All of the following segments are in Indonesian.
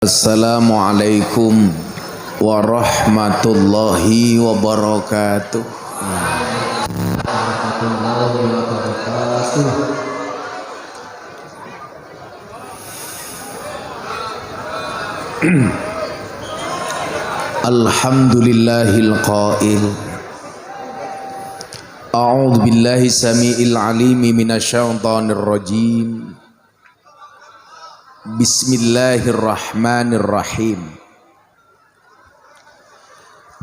Assalamualaikum warahmatullahi wabarakatuh. Alhamdulillahil qail. A'udzu billahi samiil alimi minasyaitonir rajim. Bismillahirrahmanirrahim.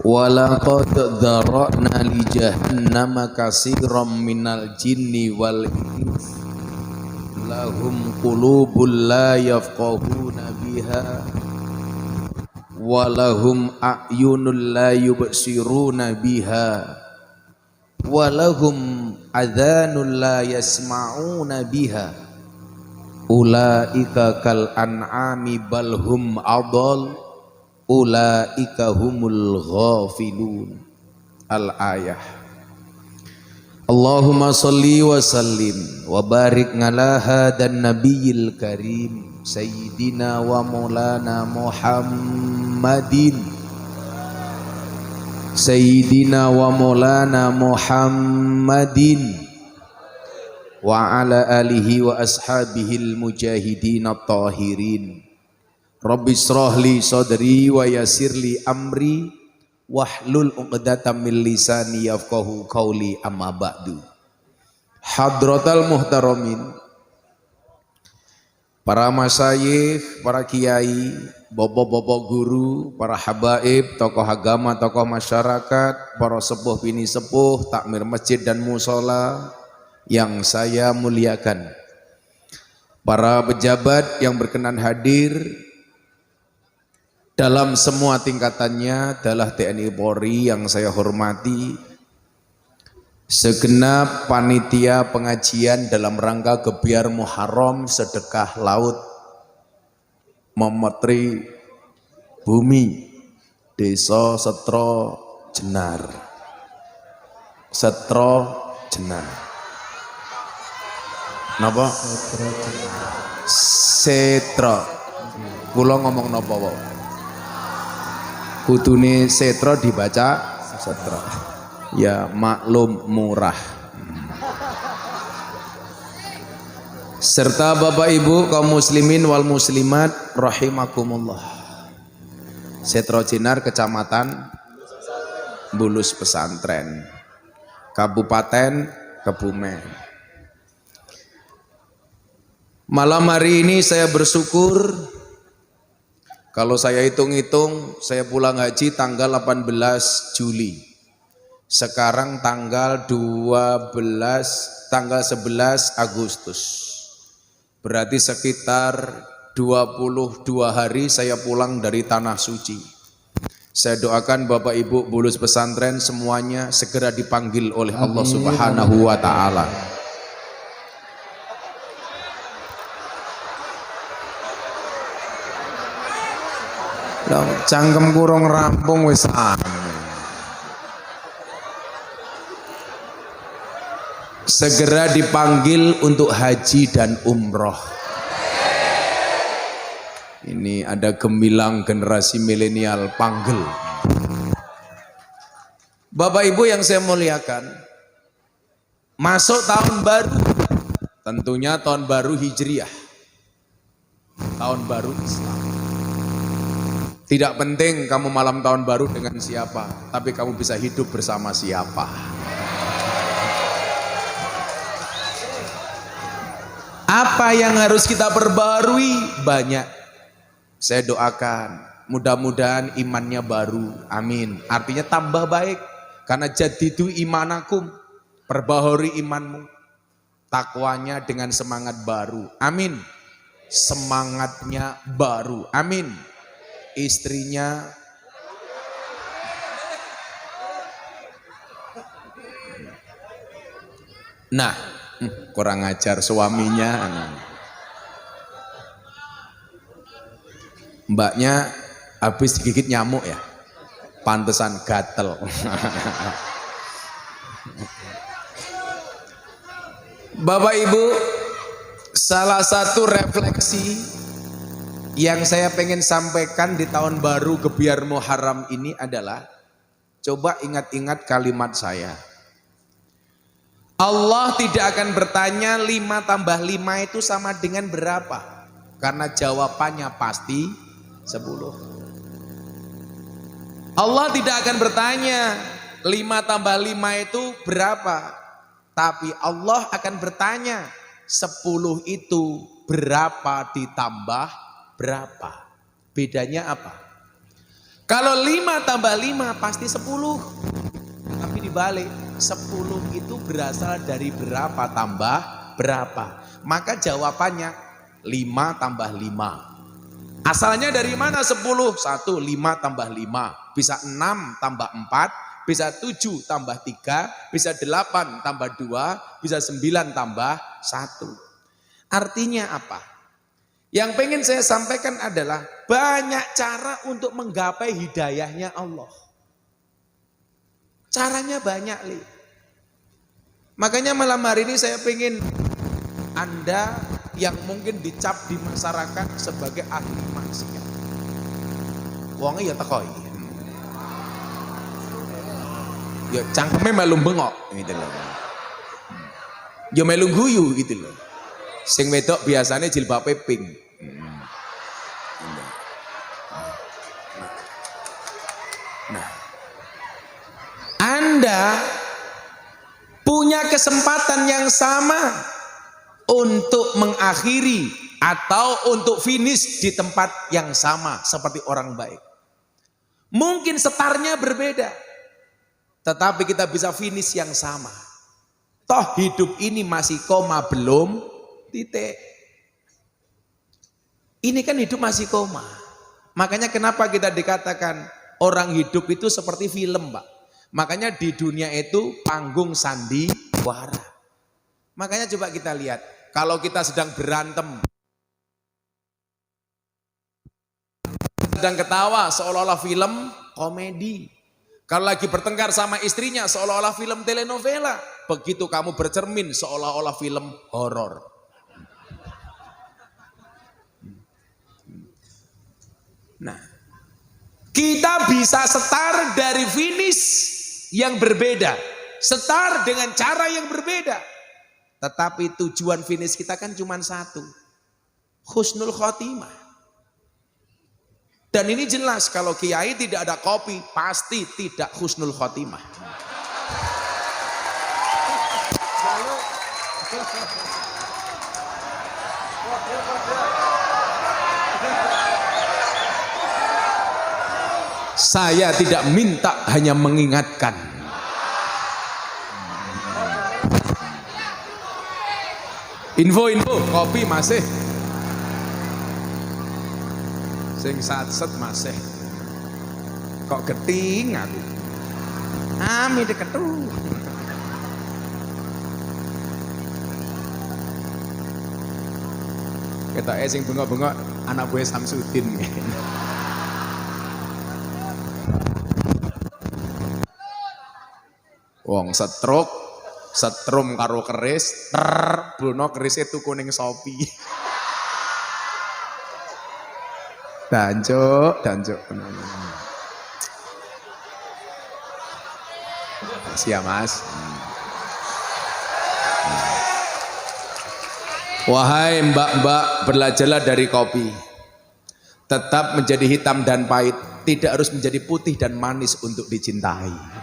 Walaqad dzara'na li jahannama katsiran minal jinni wal ins lahum qulubun la yafqahuna biha walahum a'yunun la yubsiruna biha walahum adhanun la yasma'una biha ulaika kal an'ami bal hum adall ulaika humul ghafilun. Al-ayah. Allahumma salli wa sallim wa barik ala hadan nabiyil karim Sayyidina wa maulana Muhammadin Sayyidina wa maulana Muhammadin wa ala alihi wa ashabihil mujahidin at-tahirin. Rabbi shrah li sadri wa yassir li amri wahlul 'uqdatam min lisani yafqahu qawli, amma ba'du. Hadratal muhtaramin, para masyayikh, para kiai, bapak-bapak guru, para habaib, tokoh agama, tokoh masyarakat, para sepuh bini sepuh, takmir masjid dan musola yang saya muliakan, para pejabat yang berkenan hadir dalam semua tingkatannya adalah TNI Polri yang saya hormati, segenap panitia pengajian dalam rangka gebiar Muharram sedekah laut memetri bumi Desa Setro Jenar. Setro Jenar. Napa? Setro. Kula ngomong napa wae? Kudune Setro dibaca Setro. Ya maklum murah. Serta Bapak Ibu kaum muslimin wal muslimat rahimakumullah. Setro Jenar, Kecamatan Bulus Pesantren, Kabupaten Kebumen. Malam hari ini saya bersyukur, kalau saya hitung-hitung saya pulang haji tanggal 18 Juli. Sekarang tanggal 11 Agustus. Berarti sekitar 22 hari saya pulang dari Tanah Suci. Saya doakan Bapak Ibu Bulus Pesantren semuanya segera dipanggil oleh Allah Subhanahu wa taala. Cangkem kurang rampung wis segera dipanggil untuk haji dan umroh. Ini ada gemilang generasi milenial panggil. Bapak Ibu yang saya muliakan, masuk tahun baru, tentunya tahun baru Hijriah, tahun baru Islam. Tidak penting kamu malam tahun baru dengan siapa, tapi kamu bisa hidup bersama siapa. Apa yang harus kita perbarui? Banyak. Saya doakan mudah-mudahan imannya baru. Amin. Artinya tambah baik. Karena jadidu imanakum, perbaharui imanmu. Takwanya dengan semangat baru. Amin. Semangatnya baru. Amin. Istrinya kurang ajar suaminya. Mbaknya habis digigit nyamuk ya, pantesan gatel. Bapak Ibu, salah satu refleksi Yang saya pengen sampaikan di tahun baru Gebiar Muharram ini adalah, coba ingat-ingat kalimat saya. Allah tidak akan bertanya 5 tambah 5 itu sama dengan berapa. Karena jawabannya pasti 10. Allah tidak akan bertanya 5 tambah 5 itu berapa. Tapi Allah akan bertanya 10 itu berapa ditambah berapa. Bedanya apa? Kalau 5 tambah 5 pasti 10. Tapi dibalik, 10 itu berasal dari berapa tambah berapa. Maka jawabannya 5 tambah 5. Asalnya dari mana 10? 1, 5 tambah 5. Bisa 6 tambah 4, bisa 7 tambah 3, bisa 8 tambah 2, bisa 9 tambah 1. Artinya apa? Yang pengen saya sampaikan adalah banyak cara untuk menggapai hidayahnya Allah. Caranya banyak, Li. Makanya malam hari ini saya pengen Anda yang mungkin dicap di masyarakat sebagai ahli maksiat. Wongnya ya teko iki. Ya cangkeme melu bengok gitu loh. Ya melu guyu gitu loh. Sing wedok biasanya jilbabe pink. Nah, Anda punya kesempatan yang sama untuk mengakhiri atau untuk finish di tempat yang sama seperti orang baik. Mungkin setarnya berbeda, tetapi kita bisa finish yang sama. Toh hidup ini masih koma belum titik. Ini kan hidup masih koma. Makanya kenapa kita dikatakan orang hidup itu seperti film, Pak. Makanya di dunia itu panggung sandiwara. Makanya coba kita lihat, kalau kita sedang berantem, sedang ketawa seolah-olah film komedi. Kalau lagi bertengkar sama istrinya seolah-olah film telenovela. Begitu kamu bercermin seolah-olah film horor. Nah, kita bisa setar dari finish yang berbeda, setar dengan cara yang berbeda. Tetapi tujuan finish kita kan cuma satu, husnul khotimah. Dan ini jelas kalau kiai tidak ada kopi pasti tidak husnul khotimah. Saya tidak minta, hanya mengingatkan. Info kopi masih. Sing satset masih. Kok geting aku. Ami deketu. Ketoke sing bengok-bengok anak buah Samsudin. Wong setrum karo keris, Bruno keris itu kuning Sopi. Dancuk. Makasih ya Mas. Wahai mbak-mbak, belajarlah dari kopi. Tetap menjadi hitam dan pahit, tidak harus menjadi putih dan manis untuk dicintai.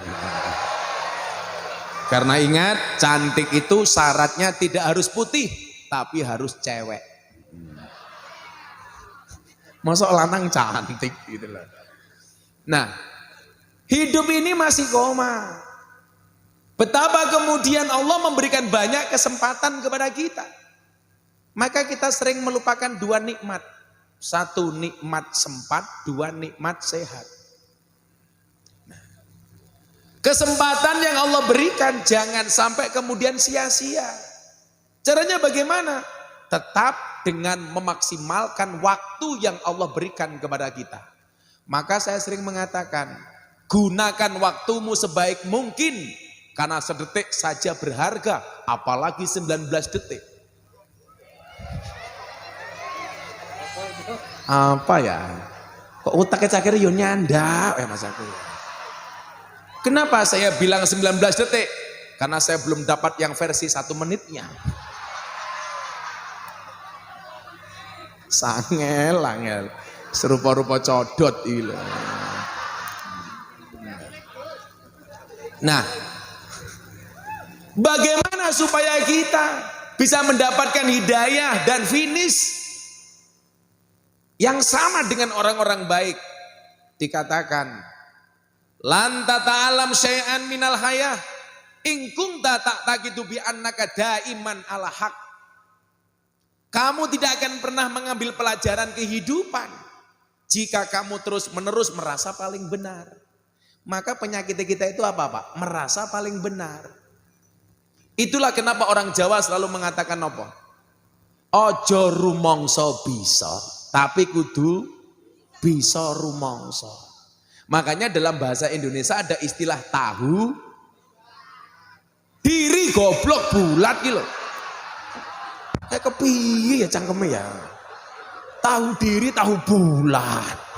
Karena ingat, cantik itu syaratnya tidak harus putih, tapi harus cewek. Masa lanang cantik gitu loh. Nah, hidup ini masih koma. Betapa kemudian Allah memberikan banyak kesempatan kepada kita. Maka kita sering melupakan 2 nikmat. 1 nikmat sempat, 2 nikmat sehat. Kesempatan yang Allah berikan jangan sampai kemudian sia-sia. Caranya bagaimana? Tetap dengan memaksimalkan waktu yang Allah berikan kepada kita. Maka saya sering mengatakan, gunakan waktumu sebaik mungkin. Karena sedetik saja berharga, apalagi 19 detik. Apa ya? Kok utaknya cakir yo nyandak Mas aku. Kenapa saya bilang 19 detik? Karena saya belum dapat yang versi 1 menitnya. Sangel, angel. Serupa-rupa codot iki lho. Nah, bagaimana supaya kita bisa mendapatkan hidayah dan finish yang sama dengan orang-orang baik? Dikatakan, lan tata'alam syai'an minal hayah in kunta ta'taqidu bi annaka daiman ala haq. Kamu tidak akan pernah mengambil pelajaran kehidupan jika kamu terus-menerus merasa paling benar. Maka penyakit kita itu apa, Pak? Merasa paling benar. Itulah kenapa orang Jawa selalu mengatakan apa? Ojo rumongso bisa, tapi kudu bisa rumongso. Makanya dalam bahasa Indonesia ada istilah tahu diri goblok bulat gitu. Kayak kepiye ya cangkeme ya. Tahu diri tahu bulat.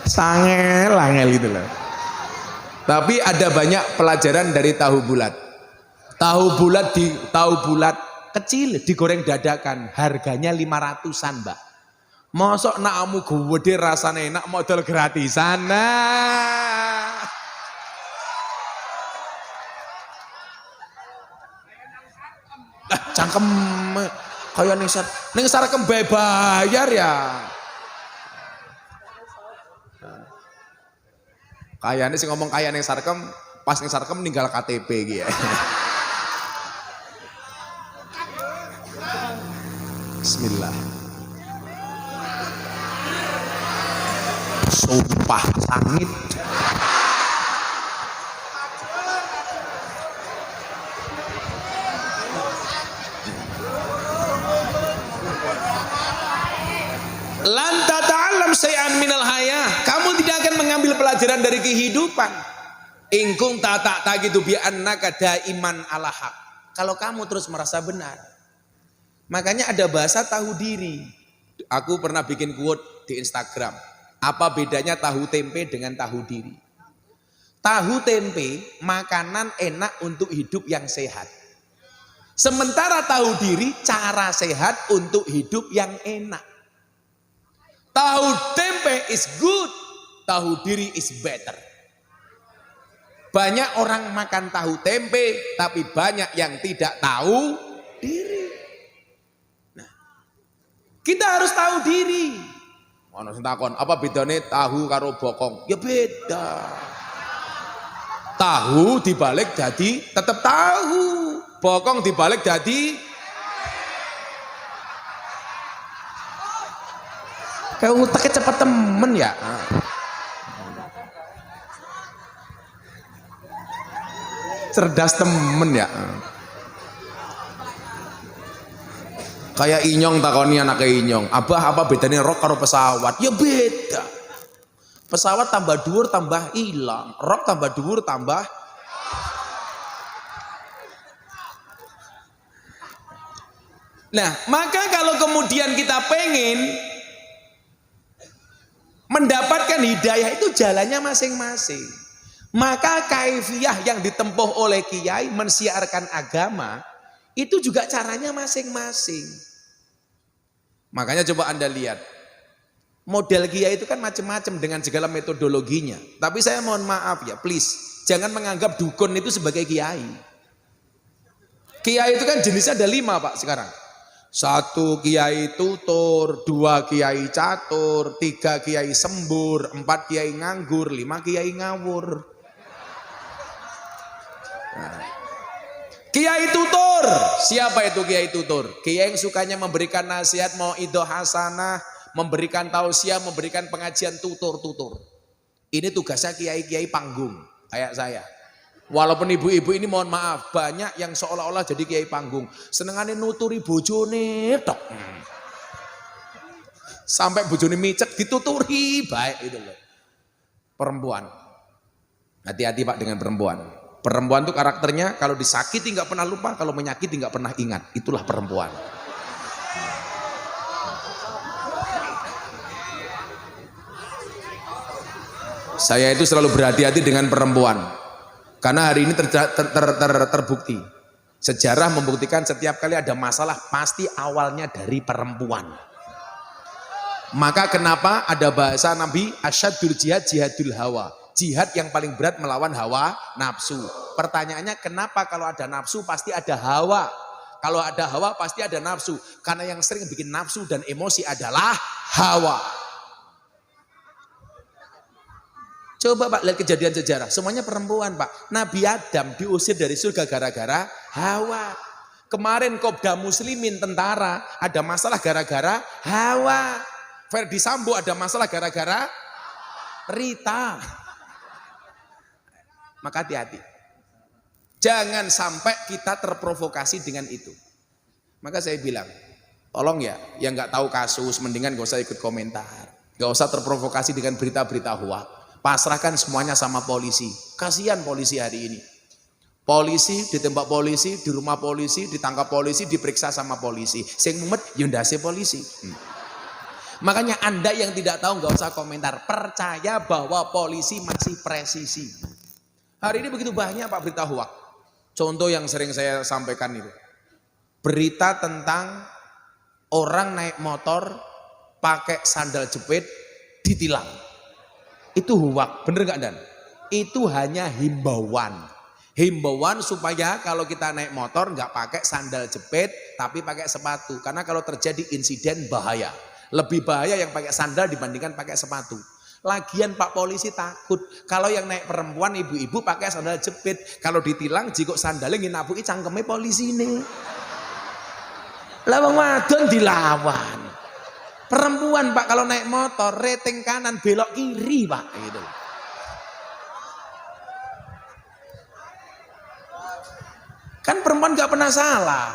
Sangel gitu loh. Tapi ada banyak pelajaran dari tahu bulat. Tahu bulat kecil digoreng dadakan, harganya 500-an, Mbak. Mosok nak amu gede rasane enak modal gratisan. Nah. Cangkem kaya ning sarkem bayar ya. Kayaknya sih ngomong kaya ning sarkem, pas ning sarkem ninggal KTP gitu ya. Bismillah. Sumpah sangit. Lan tata'allam syai'an minal hayah. Kamu tidak akan mengambil pelajaran dari kehidupan. Ingkung ta'taqidu bi annaka daiman ala haq. Kalau kamu terus merasa benar. Makanya ada bahasa tahu diri. Aku pernah bikin quote di Instagram. Apa bedanya tahu tempe dengan tahu diri? Tahu tempe makanan enak untuk hidup yang sehat. Sementara tahu diri cara sehat untuk hidup yang enak. Tahu tempe is good, tahu diri is better. Banyak orang makan tahu tempe, tapi banyak yang tidak tahu diri. Nah, kita harus tahu diri. Ono sing takon, apa bedanya tahu karo bokong? Ya beda. Tahu dibalik jadi tetap tahu. Bokong dibalik jadi kayak utaknya cepet temen ya. Cerdas temen ya. Kayak Inyong takoni anaknya Inyong, abah apa bedanya rok karo pesawat? Ya beda. Pesawat tambah dhuwur tambah hilang, rok tambah dhuwur tambah. Nah, maka kalau kemudian kita pengen mendapatkan hidayah itu jalannya masing-masing. Maka kaifiyah yang ditempuh oleh kiai mensiarkan agama itu juga caranya masing-masing. Makanya coba Anda lihat. Model kiai itu kan macam-macam dengan segala metodologinya. Tapi saya mohon maaf ya, please. Jangan menganggap dukun itu sebagai kiai. Kiai itu kan jenisnya ada 5 Pak sekarang. 1 kiai tutur, 2 kiai catur, 3 kiai sembur, 4 kiai nganggur, 5 kiai ngawur. Nah. Kiai tutur, siapa itu kiai tutur? Kiai yang sukanya memberikan nasihat, mau ido hasanah, memberikan tausiah, memberikan pengajian tutur-tutur. Ini tugasnya kiai-kiai panggung, kayak saya. Walaupun ibu-ibu ini mohon maaf, banyak yang seolah-olah jadi kiai panggung. Senengane nuturi bojone tok. Sampai bojone micet dituturi, baik itu loh. Perempuan. Hati-hati Pak dengan perempuan. Perempuan itu karakternya kalau disakiti nggak pernah lupa, kalau menyakiti nggak pernah ingat. Itulah perempuan. Saya itu selalu berhati-hati dengan perempuan. Karena hari ini terbukti. Sejarah membuktikan setiap kali ada masalah pasti awalnya dari perempuan. Maka kenapa ada bahasa Nabi asyadul jihad jihadul hawa. Jihad yang paling berat melawan hawa nafsu. Pertanyaannya kenapa kalau ada nafsu pasti ada hawa. Kalau ada hawa pasti ada nafsu. Karena yang sering bikin nafsu dan emosi adalah hawa. Coba Pak lihat kejadian sejarah, semuanya perempuan Pak. Nabi Adam diusir dari surga gara-gara hawa. Kemarin Kopda Muslimin tentara ada masalah gara-gara hawa. Ferdi Sambo ada masalah gara-gara Rita. Maka hati-hati. Jangan sampai kita terprovokasi dengan itu. Maka saya bilang, tolong ya, yang nggak tahu kasus, mendingan gak usah ikut komentar. Gak usah terprovokasi dengan berita-berita hoax. Pasrahkan semuanya sama polisi. Kasihan polisi hari ini. Polisi ditembak polisi, di rumah polisi, ditangkap polisi, diperiksa sama polisi. Sing mumet yundase polisi. Makanya Anda yang tidak tahu nggak usah komentar. Percaya bahwa polisi masih presisi. Hari ini begitu banyak Pak berita hoax. Contoh yang sering saya sampaikan itu. Berita tentang orang naik motor pakai sandal jepit ditilang. Itu hoax, bener gak Dan? Itu hanya himbauan. Himbauan supaya kalau kita naik motor nggak pakai sandal jepit tapi pakai sepatu. Karena kalau terjadi insiden bahaya. Lebih bahaya yang pakai sandal dibandingkan pakai sepatu. Lagian Pak polisi takut kalau yang naik perempuan ibu-ibu pakai sandal jepit. Kalau ditilang jika sandalnya nginabuki cangkeme polisi ini. Lawang wadon dilawan. Perempuan Pak kalau naik motor rating kanan belok kiri Pak gitu. Kan perempuan gak pernah salah.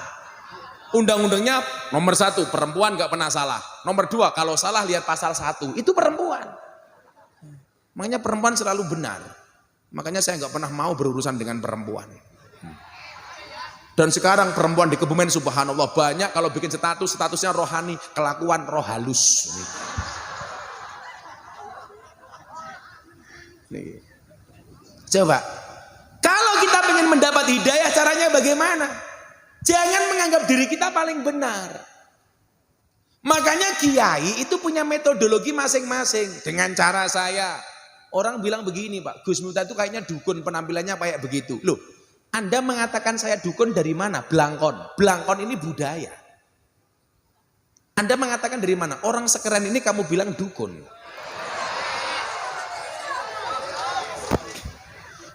Undang-undangnya nomor 1 perempuan gak pernah salah. Nomor 2 kalau salah lihat pasal 1 itu perempuan. Makanya perempuan selalu benar. Makanya saya gak pernah mau berurusan dengan perempuan. Dan sekarang perempuan di Kebumen subhanallah banyak kalau bikin statusnya rohani, kelakuan roh halus. Nih. Coba, kalau kita ingin mendapat hidayah caranya bagaimana? Jangan menganggap diri kita paling benar. Makanya kiai itu punya metodologi masing-masing. Dengan cara saya, orang bilang begini Pak, Gus Miftah itu kayaknya dukun penampilannya kayak begitu. Loh, Anda mengatakan saya dukun dari mana? Blangkon. Blangkon ini budaya. Anda mengatakan dari mana? Orang sekeren ini kamu bilang dukun.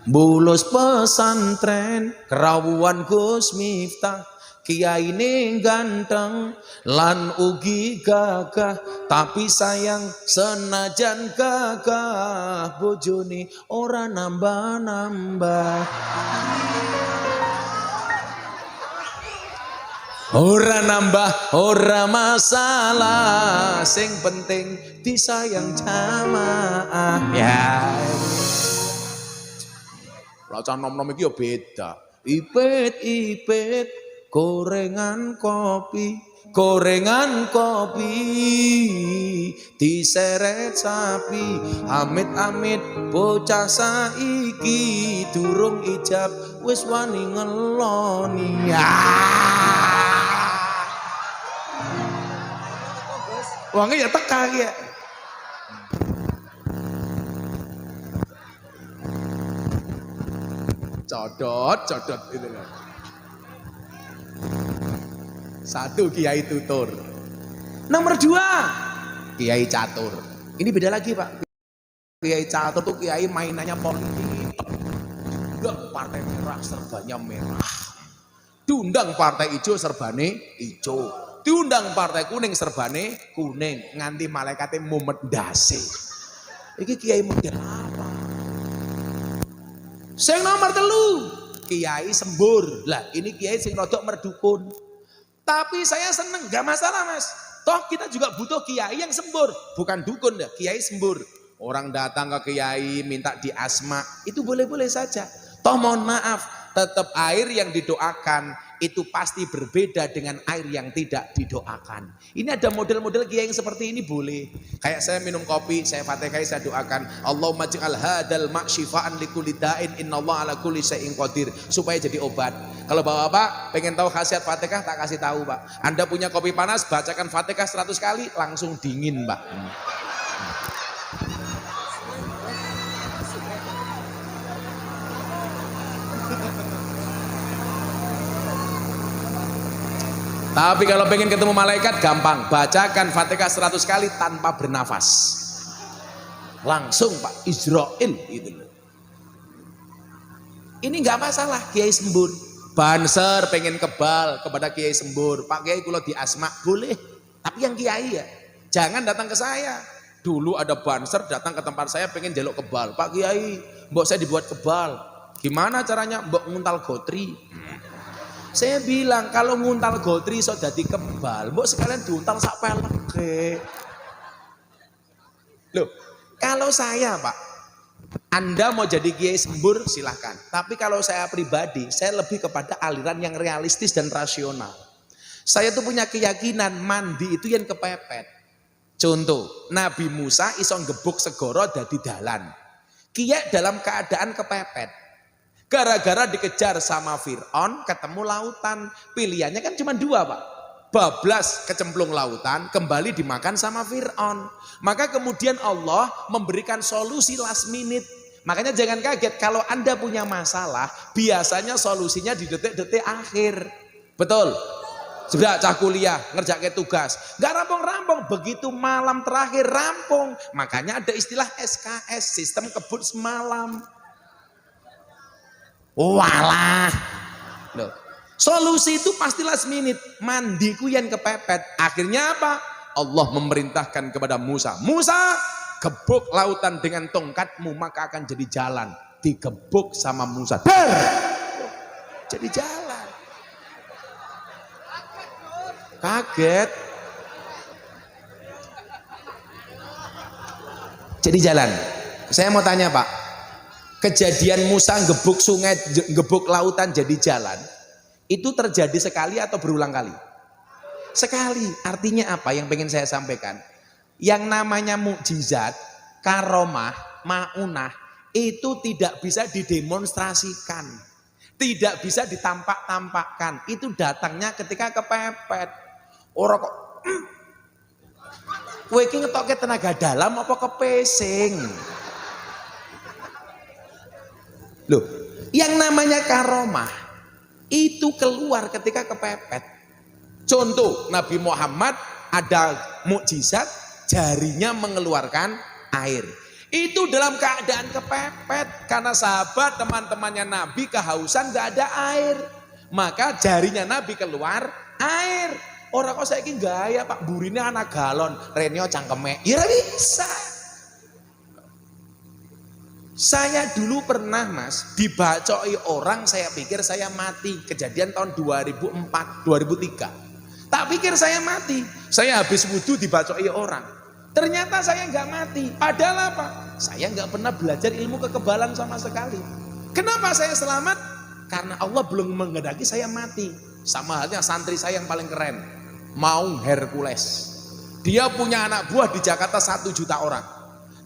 Bolos pesantren, kerawuan Gus Miftah. Kiai ini ganteng, lan ugi gagah. Tapi sayang senajan gagah, bojone ora nambah-nambah. Ora nambah, ora masalah. Sing penting disayang jamaah. Ya. Lacan nom-nom iki yo beda. Ipit-ipit gorengan kopi diseret sapi. Amit-amit bocah saiki durung ijab wis wani ngeloni. Wonge ya teka ya. Codot itu loh. 1 kiai tutur. Nomor 2 kiai catur. Ini beda lagi Pak. Kiai catur tuh kiai mainannya politik. Diundang partai merah serbannya merah. Diundang partai hijau serbane hijau. Diundang partai kuning serbane kuning. Nganti malaikatnya mumet ndase. Iki kiai model apa? Sing nomor 3 kiai sembur. Lah ini kiai sing rodok merdukun. Tapi saya seneng, gak masalah Mas. Toh kita juga butuh kiai yang sembur, bukan dukun dah, kiai sembur. Orang datang ke kiai minta diasma, itu boleh-boleh saja. Toh mohon maaf, tetap air yang didoakan itu pasti berbeda dengan air yang tidak didoakan. Ini ada model-model kiai yang seperti ini boleh. Kayak saya minum kopi, saya Fatihah, saya doakan, Allahumma ja'al hadal ma' syifaan likulli da'in innallaha ala kulli syai'in qadir, supaya jadi obat. Kalau Bapak pengen tahu khasiat Fatihah, tak kasih tahu, Pak. Anda punya kopi panas, bacakan Fatihah 100 kali, langsung dingin, Pak. Tapi kalau pengen ketemu malaikat gampang, bacakan Fatihah 100 kali tanpa bernafas. Langsung Pak, Israel gitu loh. Ini nggak masalah, Kiai Sembur. Banser pengen kebal kepada Kiai Sembur, Pak Kiai kula di asma, boleh. Tapi yang Kiai ya, jangan datang ke saya. Dulu ada banser datang ke tempat saya pengen jaluk kebal, Pak Kiai, mbok saya dibuat kebal. Gimana caranya? Mbok nguntal gotri. Saya bilang kalau nguntal gotri so dadi kebal, mbok sekalian diuntal sak peleke. Loh, kalau saya Pak, Anda mau jadi Kiai Sembur silahkan. Tapi kalau saya pribadi, saya lebih kepada aliran yang realistis dan rasional. Saya tuh punya keyakinan mandi itu yang kepepet. Contoh, Nabi Musa iso ngebuk segoro dadi dalan. Kiai dalam keadaan kepepet. Gara-gara dikejar sama Fir'aun, ketemu lautan. Pilihannya kan cuma dua Pak. Bablas kecemplung lautan, kembali dimakan sama Fir'aun. Maka kemudian Allah memberikan solusi last minute. Makanya jangan kaget kalau Anda punya masalah, biasanya solusinya di detik-detik akhir. Betul? Sudah cah kuliah, ngerjain tugas. Gak rampung-rampung, begitu malam terakhir rampung. Makanya ada istilah SKS, sistem kebut semalam. Walah, loh. Solusi itu pasti last minute. Mandiku yang kepepet. Akhirnya apa? Allah memerintahkan kepada Musa, Musa gebuk lautan dengan tongkatmu maka akan jadi jalan. Digebuk sama Musa, jadi jalan. Kaget, jadi jalan. Saya mau tanya Pak, kejadian Musa gebuk sungai, gebuk lautan jadi jalan, itu terjadi sekali atau berulang kali? Sekali. Artinya apa yang pengen saya sampaikan? Yang namanya mukjizat, karomah, maunah, itu tidak bisa didemonstrasikan. Tidak bisa ditampak-tampakkan. Itu datangnya ketika kepepet. Orang kok, kowe iki ngetokke tenaga dalam apa kepesing? Loh, yang namanya karomah itu keluar ketika kepepet. Contoh, Nabi Muhammad ada mukjizat jarinya mengeluarkan air. Itu dalam keadaan kepepet karena sahabat teman-temannya Nabi kehausan gak ada air. Maka jarinya Nabi keluar air. Orang kok saiki gaya Pak, burine anak galon, renio cangkeme. Ya bisa. Saya dulu pernah Mas dibacoi orang, saya pikir saya mati. Kejadian tahun 2004, 2003. Tak pikir saya mati. Saya habis wudhu dibacoi orang. Ternyata saya nggak mati. Padahal apa? Saya nggak pernah belajar ilmu kekebalan sama sekali. Kenapa saya selamat? Karena Allah belum menghendaki saya mati. Sama halnya santri saya yang paling keren, Maung Hercules. Dia punya anak buah di Jakarta 1 juta orang.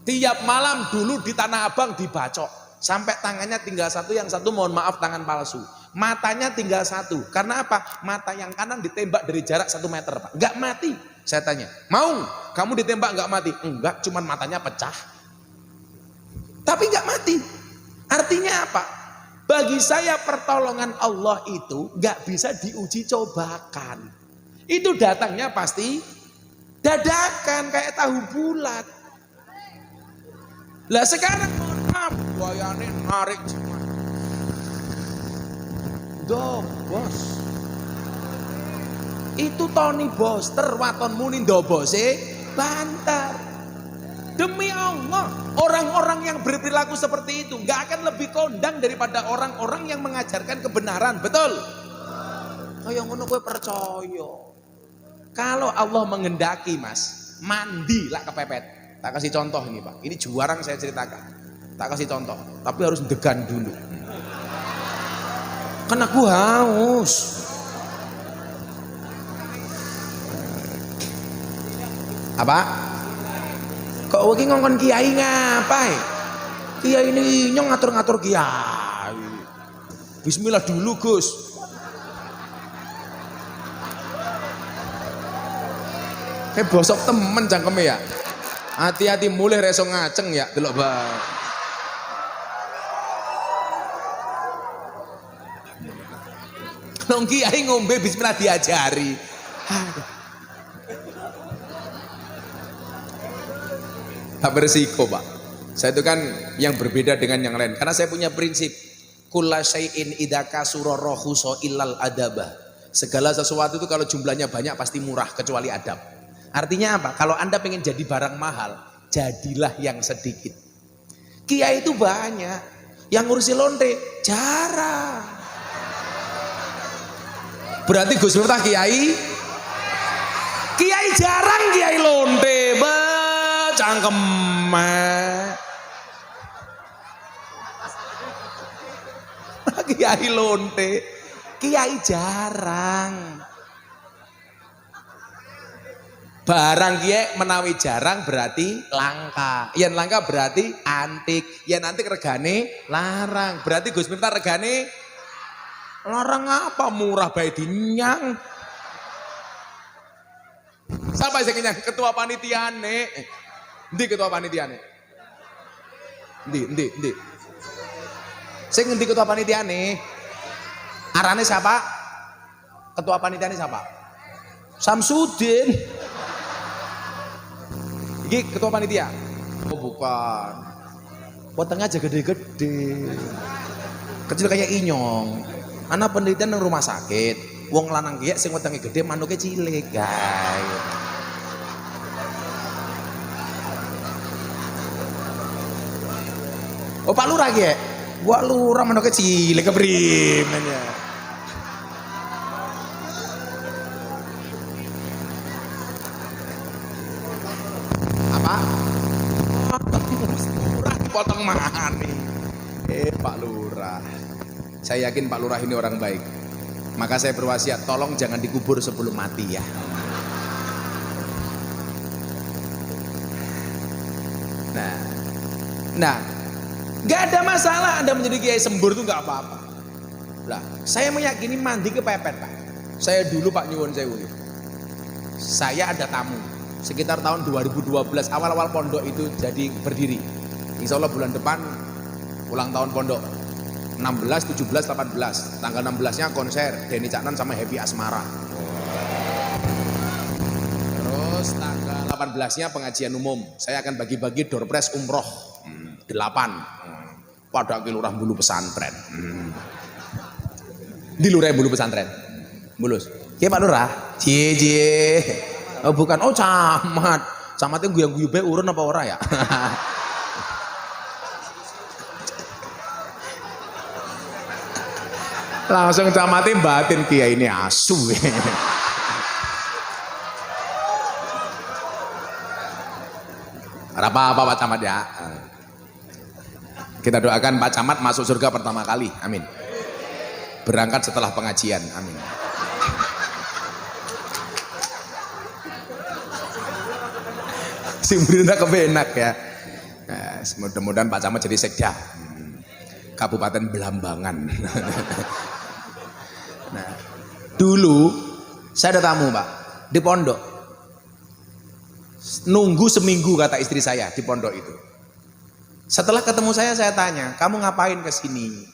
Tiap malam dulu di Tanah Abang dibacok. Sampai tangannya tinggal satu, yang satu mohon maaf tangan palsu. Matanya tinggal satu. Karena apa? Mata yang kanan ditembak dari jarak 1 meter Pak. Nggak mati. Saya tanya, Maung, kamu ditembak nggak mati? Enggak, cuman matanya pecah. Tapi nggak mati. Artinya apa? Bagi saya pertolongan Allah itu nggak bisa diuji cobakan. Itu datangnya pasti dadakan kayak tahu bulat. Lah sekarang mohon maaf, wayane narik bos. Itu Tony Boster waton muni ndobose bantar. Demi Allah, orang-orang yang berperilaku seperti itu nggak akan lebih kondang daripada orang-orang yang mengajarkan kebenaran. Betul? Kaya ngono kowe percaya. Kalau Allah menghendaki Mas, mandi lah kepepet. Tak kasih contoh ini Pak. Ini juarang saya ceritakan. Tak kasih contoh, tapi harus degan dulu. Kan aku haus. Apa? Kok iki ngongkon kiai ngapai? Kiai ini nyong ngatur-ngatur kiai. Bismillah dulu Gus. Bosok temen cangkeme ya. Hati-hati mulai reso ngaceng ya, delok Bang. Nong kiai ngombe bismillah diajari. Tak beresiko Pak. Saya itu kan yang berbeda dengan yang lain. Karena saya punya prinsip. Kulla syai'in idza kasura rahusa illal adabah. Segala sesuatu itu kalau jumlahnya banyak pasti murah kecuali adab. Artinya apa? Kalau Anda pengen jadi barang mahal, jadilah yang sedikit. Kiai itu banyak. Yang ngurusi lonte jarang. Berarti Gus Miftah kiai jarang, kiai lonte cangkem. Kiai lonte, kiai jarang. Barang kiai menawi jarang berarti langka. Yen langka berarti antik. Yen antik regane larang. Berarti Gus Miftah regane larang apa? Murah bae dinyang. Siapa sing kenyang? Ketua panitiane. Endi ketua panitiane? Endi? Sing ngendi ketua panitiane? Arane siapa? Ketua panitiane siapa? Samsudin. Iki ketua panitia? Oh bukan. Potongnya aja gede-gede. Kecil kayak inyong. Anak penelitian nang rumah sakit. Wong lanang kiye sing wetenge gede manuke cilik, guys. Oh Pak Lurah kiye? Wah lurah manuke cilik keprimen ya. Lurah dipotong mani. Pak Lurah. Saya yakin Pak Lurah ini orang baik. Maka saya berwasiat, tolong jangan dikubur sebelum mati ya. Nah, nggak ada masalah Anda menjadi kiai sembur itu nggak apa-apa. Lah, saya meyakini mandi kepepet Pak. Saya dulu Pak nyuwun sewu. Saya ada tamu. Sekitar tahun 2012 awal-awal pondok itu jadi berdiri. Insya Allah bulan depan ulang tahun pondok 16, 17, 18. Tanggal 16-nya konser Denny Caknan sama Happy Asmara. Terus tanggal 18-nya pengajian umum. Saya akan bagi-bagi door prize umroh 8 pada Lurah Bulu Pesantren. Di Lurah Bulu Pesantren. Bulus. Ya Pak Lurah. Cie. Oh bukan, oh camat. Camatnya guyang-guyu bae urun apa ora ya? Langsung camatnya batin kiai ini asu. Apa Pak Camat ya? Kita doakan Pak Camat masuk surga pertama kali, amin. Berangkat setelah pengajian, amin. Simbrina kebenak ya. Nah, mudah-mudahan Pak Camat jadi sekda Kabupaten Belambangan. Nah, dulu saya ada tamu Pak di pondok. Nunggu seminggu kata istri saya di pondok itu. Setelah ketemu saya tanya, kamu ngapain ke sini?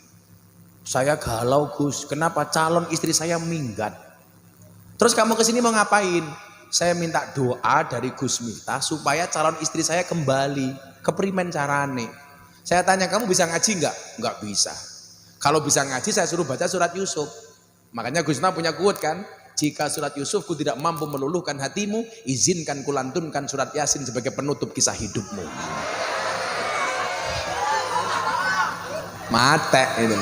Saya galau Gus, kenapa calon istri saya minggat? Terus kamu ke sini mau ngapain? Saya minta doa dari Gus Miftah supaya calon istri saya kembali. Keprimen carane? Saya tanya, kamu bisa ngaji enggak? Enggak bisa. Kalau bisa ngaji saya suruh baca surat Yusuf. Makanya Gus Miftah punya quote kan? Jika surat Yusufku tidak mampu meluluhkan hatimu, izinkan kulantunkan surat Yasin sebagai penutup kisah hidupmu. Mate itu.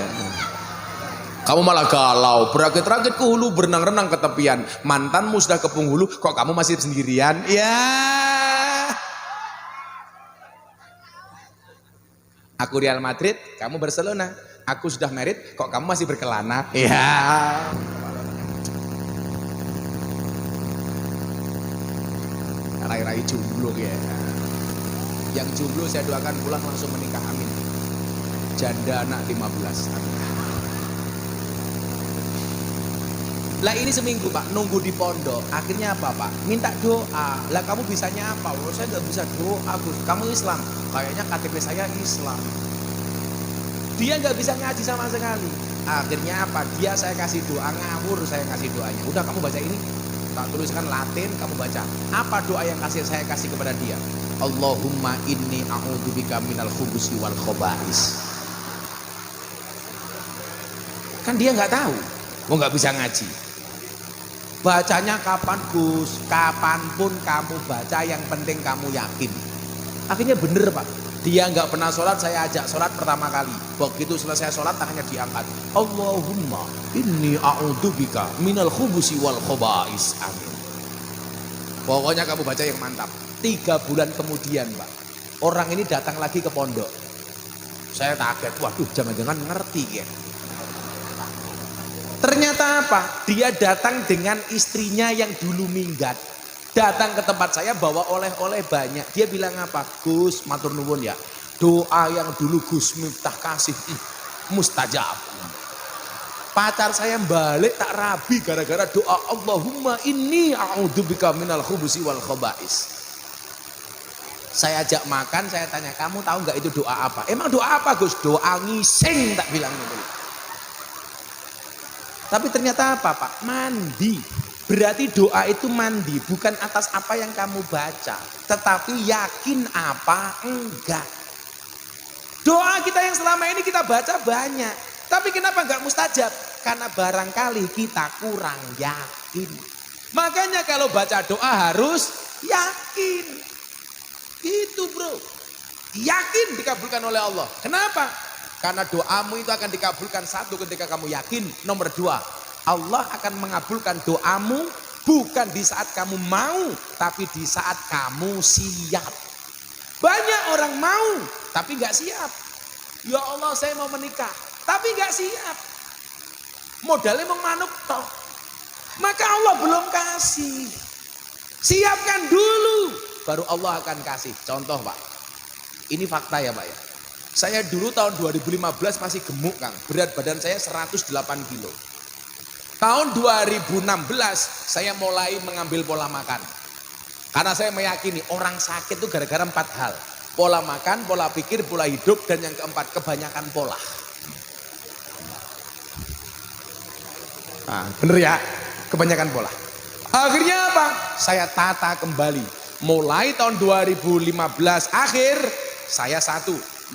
Kamu malah galau, berakit-rakit ke hulu, berenang-renang ke tepian. Mantanmu sudah ke penghulu, kok kamu masih sendirian? Ya. Aku Real Madrid, kamu Barcelona. Aku sudah merit, kok kamu masih berkelana? Ya. Rai-rai jomblo ya. Yang jomblo saya doakan pulang langsung menikah, amin. Janda anak 15. Lah ini seminggu Pak, nunggu di pondok. Akhirnya apa Pak? Minta doa. Lah kamu bisanya apa? Oh, saya nggak bisa doa Gus. Kamu Islam? Kayaknya KTP saya Islam. Dia nggak bisa ngaji sama sekali. Akhirnya apa? Dia saya kasih doa ngawur, saya kasih doanya. Udah kamu baca ini. Tak tuliskan Latin, kamu baca. Apa doa yang saya kasih kepada dia? Allahumma inni a'udzubika minal khubusi wal khobais. Kan dia nggak tahu, mau nggak bisa ngaji. Bacanya kapan Gus? Kapanpun kamu baca, yang penting kamu yakin. Akhirnya bener Pak. Dia nggak pernah sholat, saya ajak sholat pertama kali. Begitu selesai sholat tangannya diangkat. Allahumma inni a'udzubika minal khubusi wal khobais. Amin. Pokoknya kamu baca yang mantap. 3 bulan kemudian Pak, orang ini datang lagi ke pondok. Saya kaget, waduh jangan-jangan ngerti ya. Ternyata apa? Dia datang dengan istrinya yang dulu minggat. Datang ke tempat saya bawa oleh-oleh banyak. Dia bilang apa? Gus, matur nuwun ya. Doa yang dulu Gus Miftah kasih mustajab. Pacar saya balik tak rabi gara-gara doa Allahumma inni a'udzubika minal khubusi wal khobais. Saya ajak makan, saya tanya, kamu tahu nggak itu doa apa? Emang doa apa Gus? Doa ngising, tak bilang gitu. Tapi ternyata apa Pak? Mandi. Berarti doa itu mandi, bukan atas apa yang kamu baca, tetapi yakin apa enggak. Doa kita yang selama ini kita baca banyak, tapi kenapa enggak mustajab? Karena barangkali kita kurang yakin. Makanya kalau baca doa harus yakin. Itu bro. Yakin dikabulkan oleh Allah. Kenapa? Karena doamu itu akan dikabulkan, satu ketika kamu yakin. Nomor 2, Allah akan mengabulkan doamu bukan di saat kamu mau, tapi di saat kamu siap. Banyak orang mau tapi gak siap. Ya Allah saya mau menikah tapi gak siap. Modalnya mau manuk toh. Maka Allah belum kasih. Siapkan dulu baru Allah akan kasih. Contoh Pak, ini fakta ya Pak ya. Saya dulu tahun 2015 masih gemuk Kang. Berat badan saya 108 kilo. Tahun 2016 saya mulai mengambil pola makan. Karena saya meyakini orang sakit itu gara-gara 4 hal. Pola makan, pola pikir, pola hidup, dan yang keempat kebanyakan pola. Nah, bener ya, kebanyakan pola. Akhirnya apa? Saya tata kembali. Mulai tahun 2015 akhir saya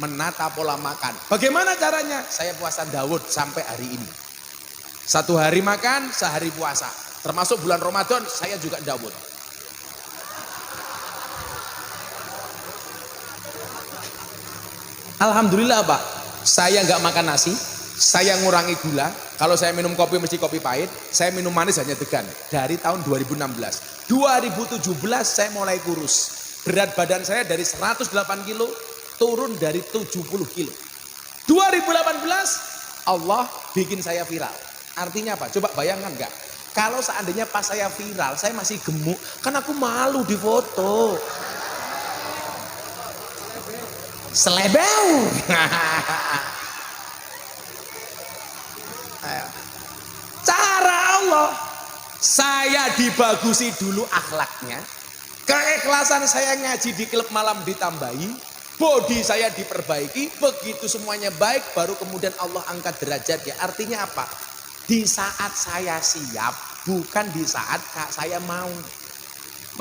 menata pola makan. Bagaimana caranya? Saya puasa Daud sampai hari ini. 1 hari makan, sehari puasa. Termasuk bulan Ramadan saya juga Daud. Alhamdulillah Pak, saya nggak makan nasi, saya ngurangi gula. Kalau saya minum kopi mesti kopi pahit, saya minum manis hanya degan. Dari tahun 2016. 2017 saya mulai kurus. Berat badan saya dari 108 kilo turun dari 70 kilo. 2018 Allah bikin saya viral. Artinya apa? Coba bayangkan enggak? Kalau seandainya pas saya viral, saya masih gemuk, kan aku malu di foto. Selebeu. Cara Allah, saya dibagusi dulu akhlaknya. Keikhlasan saya ngaji di klub malam ditambahi, body saya diperbaiki, begitu semuanya baik, baru kemudian Allah angkat derajat ya. Artinya apa? Di saat saya siap, bukan di saat saya mau.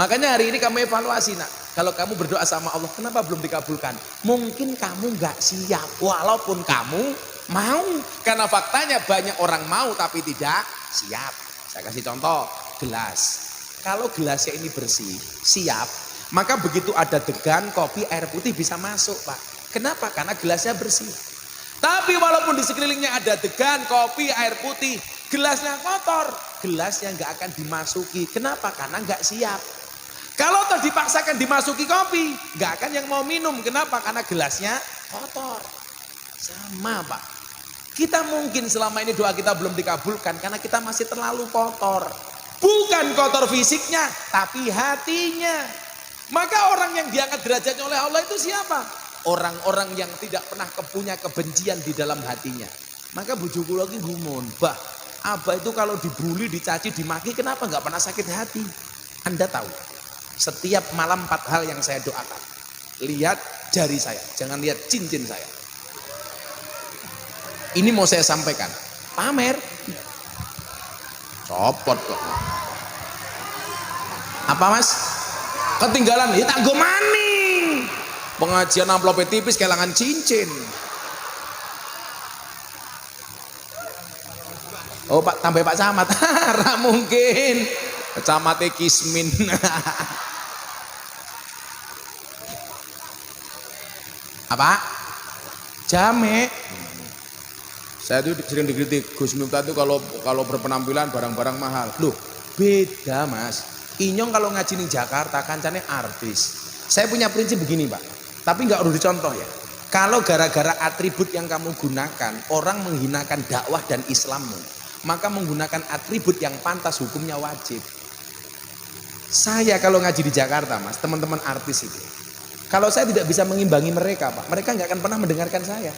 Makanya hari ini kamu evaluasi nak. Kalau kamu berdoa sama Allah, kenapa belum dikabulkan? Mungkin kamu nggak siap, walaupun kamu mau. Karena faktanya banyak orang mau tapi tidak siap. Saya kasih contoh, gelas. Kalau gelasnya ini bersih, siap, maka begitu ada degan, kopi, air putih bisa masuk Pak. Kenapa? Karena gelasnya bersih. Tapi walaupun di sekelilingnya ada degan, kopi, air putih, gelasnya kotor, gelasnya nggak akan dimasuki. Kenapa? Karena nggak siap. Kalau toh dipaksakan dimasuki kopi, nggak akan yang mau minum. Kenapa? Karena gelasnya kotor. Sama Pak. Kita mungkin selama ini doa kita belum dikabulkan karena kita masih terlalu kotor. Bukan kotor fisiknya, tapi hatinya. Maka orang yang diangkat derajatnya oleh Allah itu siapa? Orang-orang yang tidak pernah punya kebencian di dalam hatinya. Maka bujuku lagi gumun, Bah, Abah itu kalau dibully, dicaci, dimaki, kenapa nggak pernah sakit hati? Anda tahu, setiap malam 4 hal yang saya doakan. Lihat jari saya, jangan lihat cincin saya. Ini mau saya sampaikan, pamer. Copot kok. Apa Mas? Ketinggalan, ya tak go maning. Pengajian amplopnya tipis kehilangan cincin. Oh Pak, tambah Pak Camat. Ra mungkin. Camatnya Kismin. Apa? Jamek. Saya itu sering dikritik Gus Miftah itu kalau berpenampilan barang-barang mahal. Loh, beda Mas. Inyong kalau ngaji di Jakarta kancane artis. Saya punya prinsip begini Pak, tapi nggak perlu dicontoh ya. Kalau gara-gara atribut yang kamu gunakan orang menghinakan dakwah dan Islammu, maka menggunakan atribut yang pantas hukumnya wajib. Saya kalau ngaji di Jakarta Mas, teman-teman artis itu, kalau saya tidak bisa mengimbangi mereka Pak, mereka nggak akan pernah mendengarkan saya.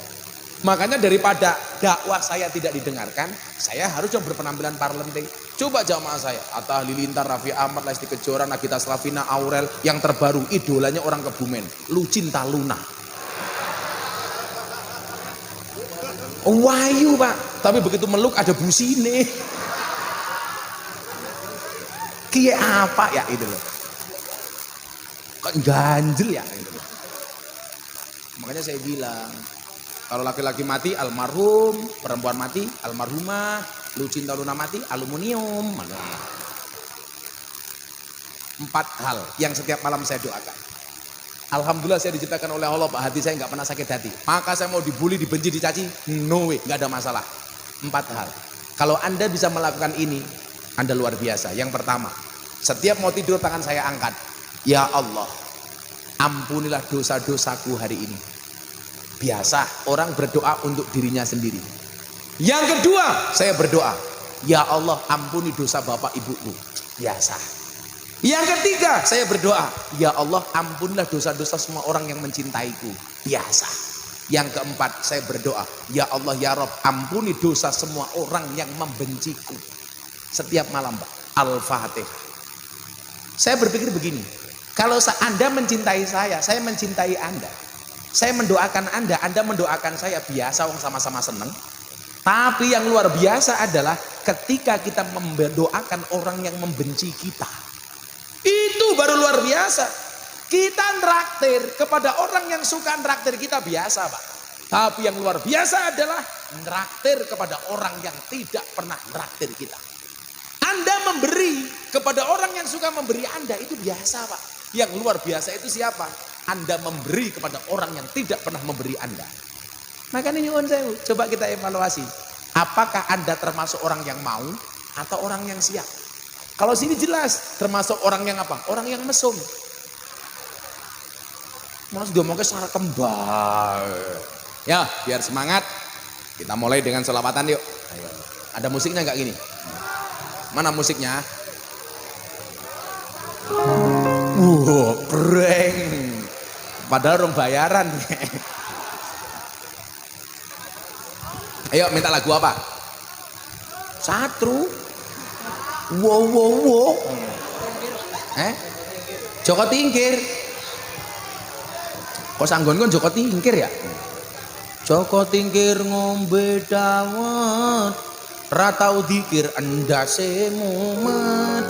Makanya daripada dakwah saya tidak didengarkan, saya harus coba berpenampilan parlente. Coba jamaah saya, Atta Halilintar, Raffi Ahmad, Lesti Kejora, Nagita Slavina, Aurel, yang terbaru idolanya orang Kebumen, Lucinta Luna. Wahyu Pak, tapi begitu meluk ada busine. Kayak apa ya itu loh. Kok ganjel ya itu loh. Makanya saya bilang, kalau laki-laki mati almarhum, perempuan mati almarhumah, Lucinta Luna mati aluminium. 4 hal yang setiap malam saya doakan. Alhamdulillah saya diciptakan oleh Allah Pak, hati saya nggak pernah sakit hati. Maka saya mau dibully, dibenci, dicaci, no way, nggak ada masalah. 4 hal. Kalau Anda bisa melakukan ini, Anda luar biasa. Yang pertama, setiap mau tidur tangan saya angkat. Ya Allah, ampunilah dosa-dosaku hari ini. Biasa orang berdoa untuk dirinya sendiri. Yang kedua, saya berdoa, ya Allah ampuni dosa bapak ibuku. Biasa. Yang ketiga, saya berdoa, ya Allah ampunilah dosa-dosa semua orang yang mencintaiku. Biasa. Yang keempat, saya berdoa, ya Allah ya Rabb ampuni dosa semua orang yang membenciku. Setiap malam Pak, Al-Fatihah. Saya berpikir begini, kalau Anda mencintai saya mencintai Anda. Saya mendoakan Anda mendoakan saya, biasa orang sama-sama seneng. Tapi yang luar biasa adalah ketika kita mendoakan orang yang membenci kita. Itu baru luar biasa. Kita nraktir kepada orang yang suka nraktir kita biasa Pak. Tapi yang luar biasa adalah nraktir kepada orang yang tidak pernah nraktir kita. Anda memberi kepada orang yang suka memberi Anda itu biasa Pak. Yang luar biasa itu siapa? Anda memberi kepada orang yang tidak pernah memberi Anda. Makanya nyuwun sewu, coba kita evaluasi. Apakah Anda termasuk orang yang mau atau orang yang siap? Kalau sini jelas termasuk orang yang apa? Orang yang mesum. Mas ngomongnya secara kembang. Ya, biar semangat. Kita mulai dengan selawatan yuk. Ayo. Ada musiknya nggak gini? Mana musiknya? Wow, keren. Padahal orang bayaran. Ayo minta lagu apa? Satru. Wow. Joko Tingkir. Kok sanggon kon Joko Tingkir ya? Joko Tingkir ngombe dawet, ra tau dikir endase mumet.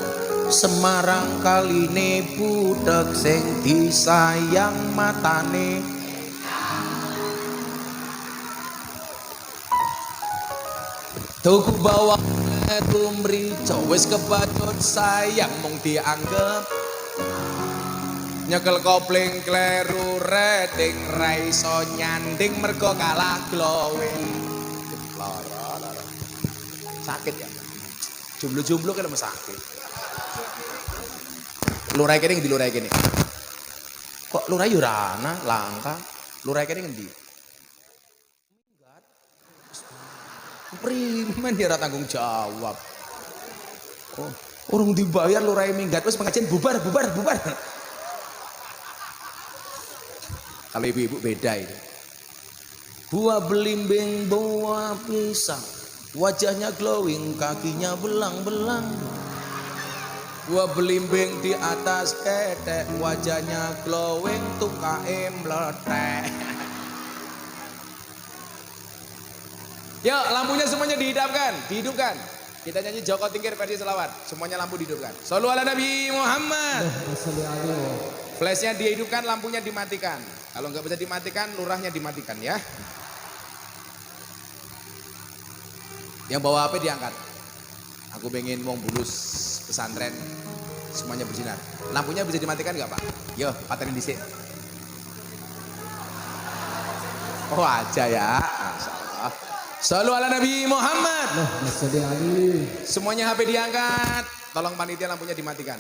Semarang kaline budak sing disayang matane. Tuku bawa tumrico wis kebacut sayang mung dianggep. Nyekel kopling kleru rating ra iso nyanding mergo kalah glowing. Lara. Sakit ya. Jomblo-jomblo kan sakit. Lurai kene ngendi lurai kene? Kok lurai yo rana langka. Lurai kene ngendi? primen ya ora tanggung jawab. Oh, urung dibayar lu rai minggat wis pengajian bubar. Kalau ibu-ibu beda itu. Buah belimbing, buah pisang, wajahnya glowing, kakinya belang-belang. Buah belimbing di atas ketek, wajahnya glowing, tukae meletek. Yuk, lampunya semuanya dihidupkan. Kita nyanyi Joko Tingkir versi selawat. Semuanya lampu dihidupkan. Shollu ala Nabi Muhammad. Flashnya dihidupkan, lampunya dimatikan. Kalau nggak bisa dimatikan, lurahnya dimatikan ya. Yang bawa HP diangkat. Aku pengen wong bulus pesantren semuanya bersinar. Lampunya bisa dimatikan nggak Pak? Yo, paterin dhisik. Oh aja ya. Masyaallah. Shollu ala Nabi Muhammad. Semuanya HP diangkat. Tolong panitia lampunya dimatikan.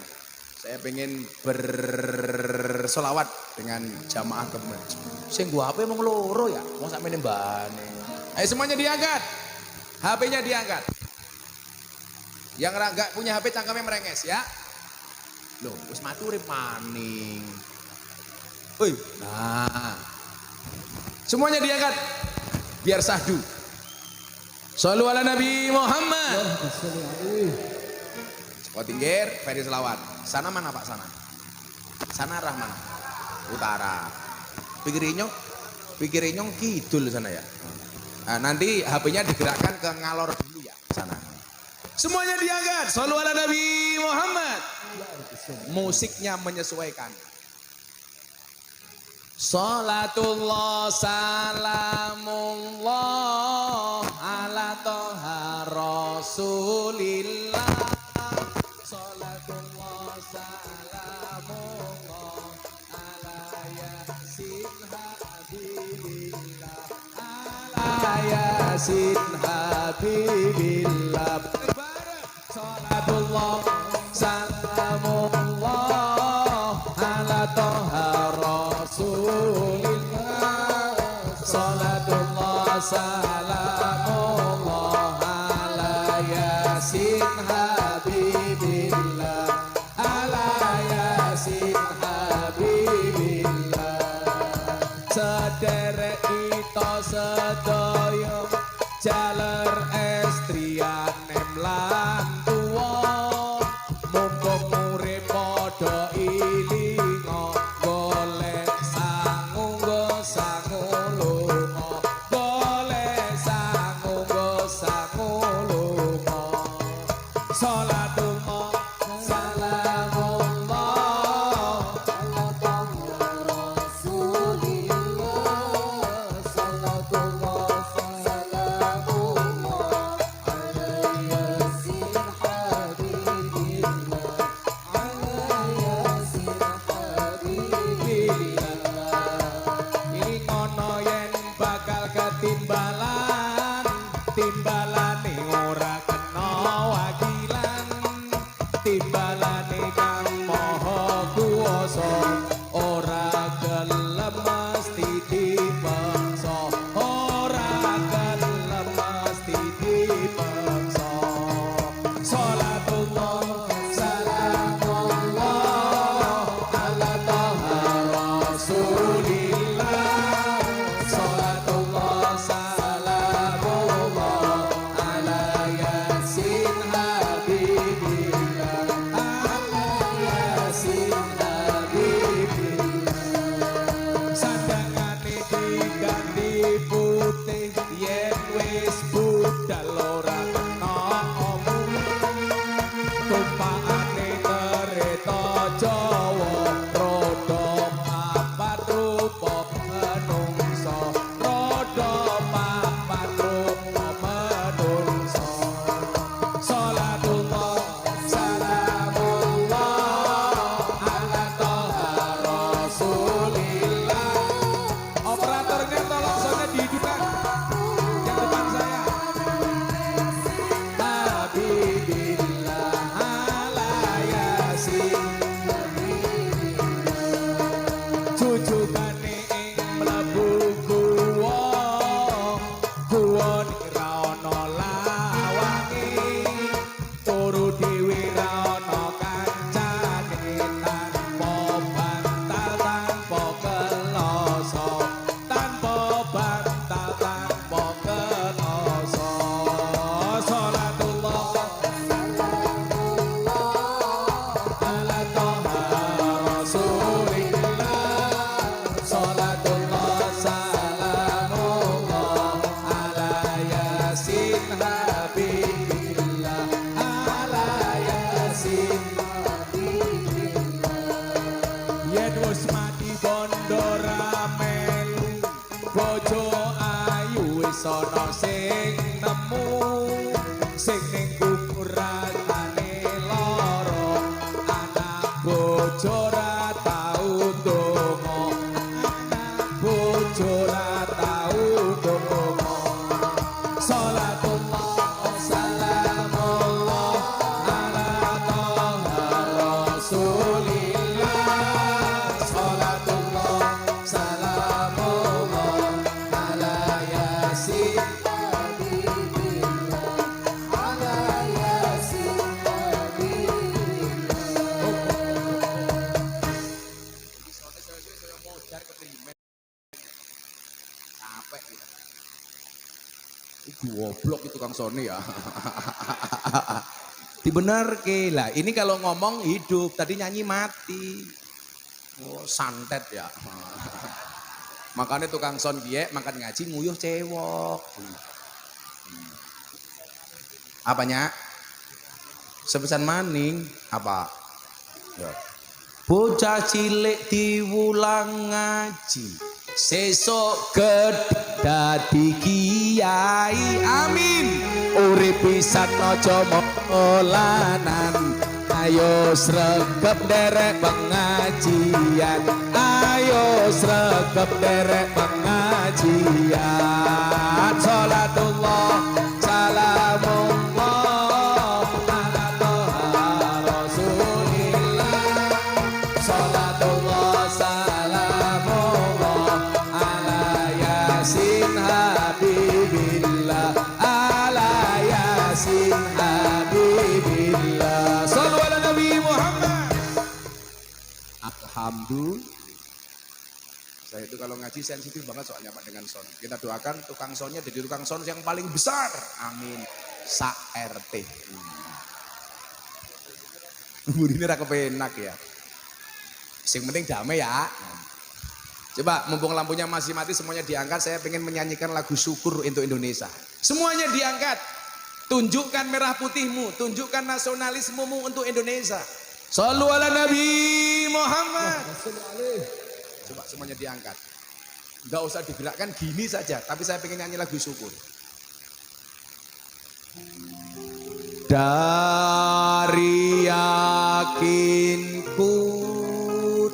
Saya pengen bersolawat dengan jamaah kemen. Sing gua HP emang loro ya. Mau sampe nembane. Ayo semuanya diangkat. HP-nya diangkat. Yang enggak punya HP cangkemnya merenges ya. Loh, wis mati urip maning. Woi, nah. Semuanya diangkat. Biar sahdu. Shollu ala Nabi Muhammad. Joko Tingkir, versi selawat. Sana mana Pak sana? Sana arah mana? Utara. Pikir inyong kidul sana ya. Nah, nanti HP-nya digerakkan ke ngalor dulu ya sana. Semuanya diangkat. Shollu ala Nabi Muhammad. Musiknya menyesuaikan. Salatullah salamullah ala toha rasulillah. Salatullah salamullah ala yasin habibillah. Ala yasin habibillah. Salatullah salamullah ala toha rasulillah. Salatullah salamullah ala yasin habibillah. Ala yasin habibillah. Sederek kita sedaya jaler estrian lan tuwa, mumpung urip padha ilinga, golek sangu lunga, golek sangu lunga. Salatullah salamullah ala rasulillah. Salatullah salamullah ala yasin habibillah. Ala yasin habibillah. Ini ngono yen bakal ketimbalan, timbalane ora kena wakilan, timbalane kang maha kuwasa, ora gelem mesti dipaksa, ora gelem mesti dipaksa. Salatullah salamullah ala toha rasulillah. Salatullah salamullah ala yasin habibillah. Ala yasin habibillah. Sandangane diganti putih, yen wis budal ora kena omong. goblok itu Kang Sony ya. Dibenerke lah. Ini kalau ngomong hidup, tadi nyanyi mati. Oh, santet ya. Makanya tukang son kiye makan ngaji nguyuh cewek. Apanya? Sepesan maning apa? Ya. Bocah cilik diwulang ngaji, sesok gedhe dadi kiai. Amin. Urip pisan aja molanan, ayo sregep derek pengajian, ayo sregep derek pengajian. Salatullah salamullah ala toha rasulillah, salatullah salamullah ala yasin habibillah, ala yasin habibillah. Sallu ala Nabi Muhammad. Alhamdulillah. Saya itu kalau ngaji sensitif banget soalnya Pak dengan son. Kita doakan tukang sonnya jadi tukang son yang paling besar. Amin. Sa RT. Burine ra kepenak ya. Sing penting damai ya. Coba mumpung lampunya masih mati semuanya diangkat, saya pengen menyanyikan lagu syukur untuk Indonesia. Semuanya diangkat. Tunjukkan merah putihmu, tunjukkan nasionalismemu untuk Indonesia. Shallu ala Nabi Muhammad. Coba semuanya diangkat. Enggak usah digerakkan, gini saja. Tapi saya pengen nyanyi lagu syukur. Dari yakinku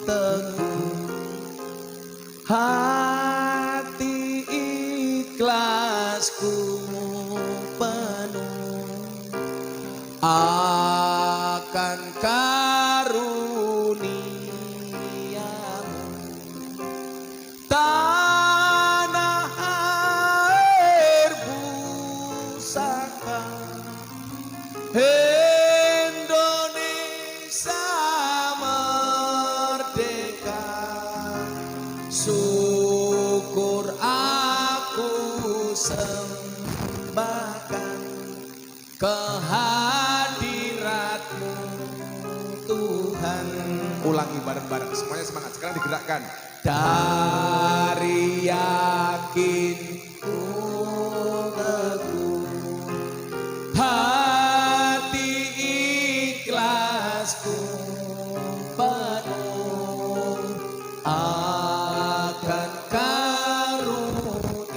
teguh, hati ikhlasku penuh akan karuniamu, tanah air pusaka Indonesia merdeka. Syukur aku sembahkan kehadiratmu Tuhan. Ulangi bareng-bareng semuanya, semangat. Sekarang digerakkan. Dari yakinku teguh, hati ikhlasku penuh akan karunia,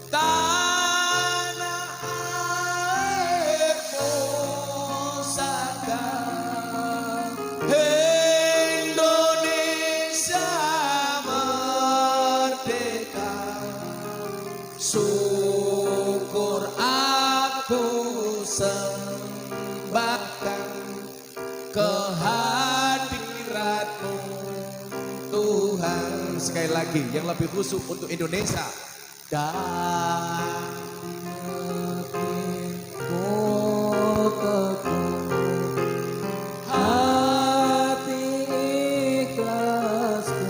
tanah air pusaka Indonesia merdeka. Syukur aku sembahkan kehadiratmu Tuhan. Sekali lagi yang lebih khusyuk untuk Indonesia. Dan hati ikhlasku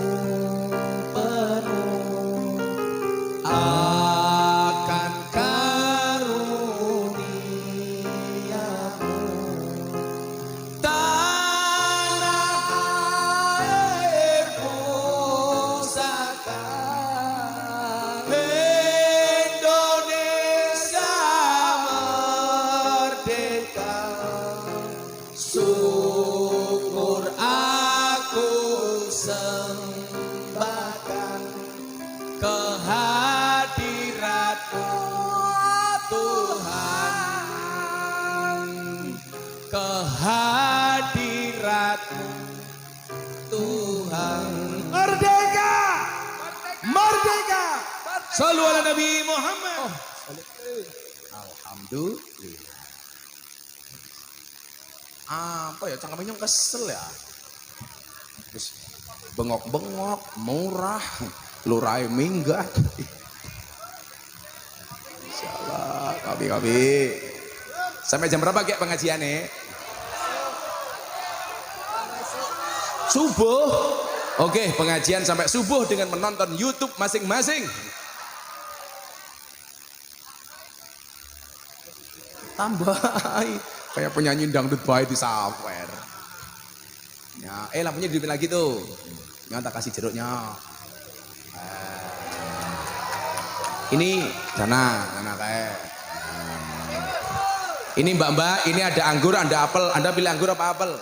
penuh akan karuniamu, tanah air pusaka Indonesia merdeka. Syukur aku sembahkan kehadiratmu Tuhan, kehadiratmu Tuhan. Merdeka, merdeka. Shallu ala Nabi Muhammad. Alhamdulillah. Apa ya, cangkemnya kesel ya. Terus bengok-bengok, murah, lurai minggat. Insyaallah, kami. Sampai jam berapa kayak pengajiannya? Subuh. Oke, pengajian sampai subuh dengan menonton YouTube masing-masing. tambahi. Kayak penyanyi dangdut baik di software. Ya, lampunya dihidupin lagi tuh. Ya, tak kasih jeruknya. Ini sana kayak. Ini mbak-mbak, ini ada anggur, ada apel. Anda pilih anggur apa apel?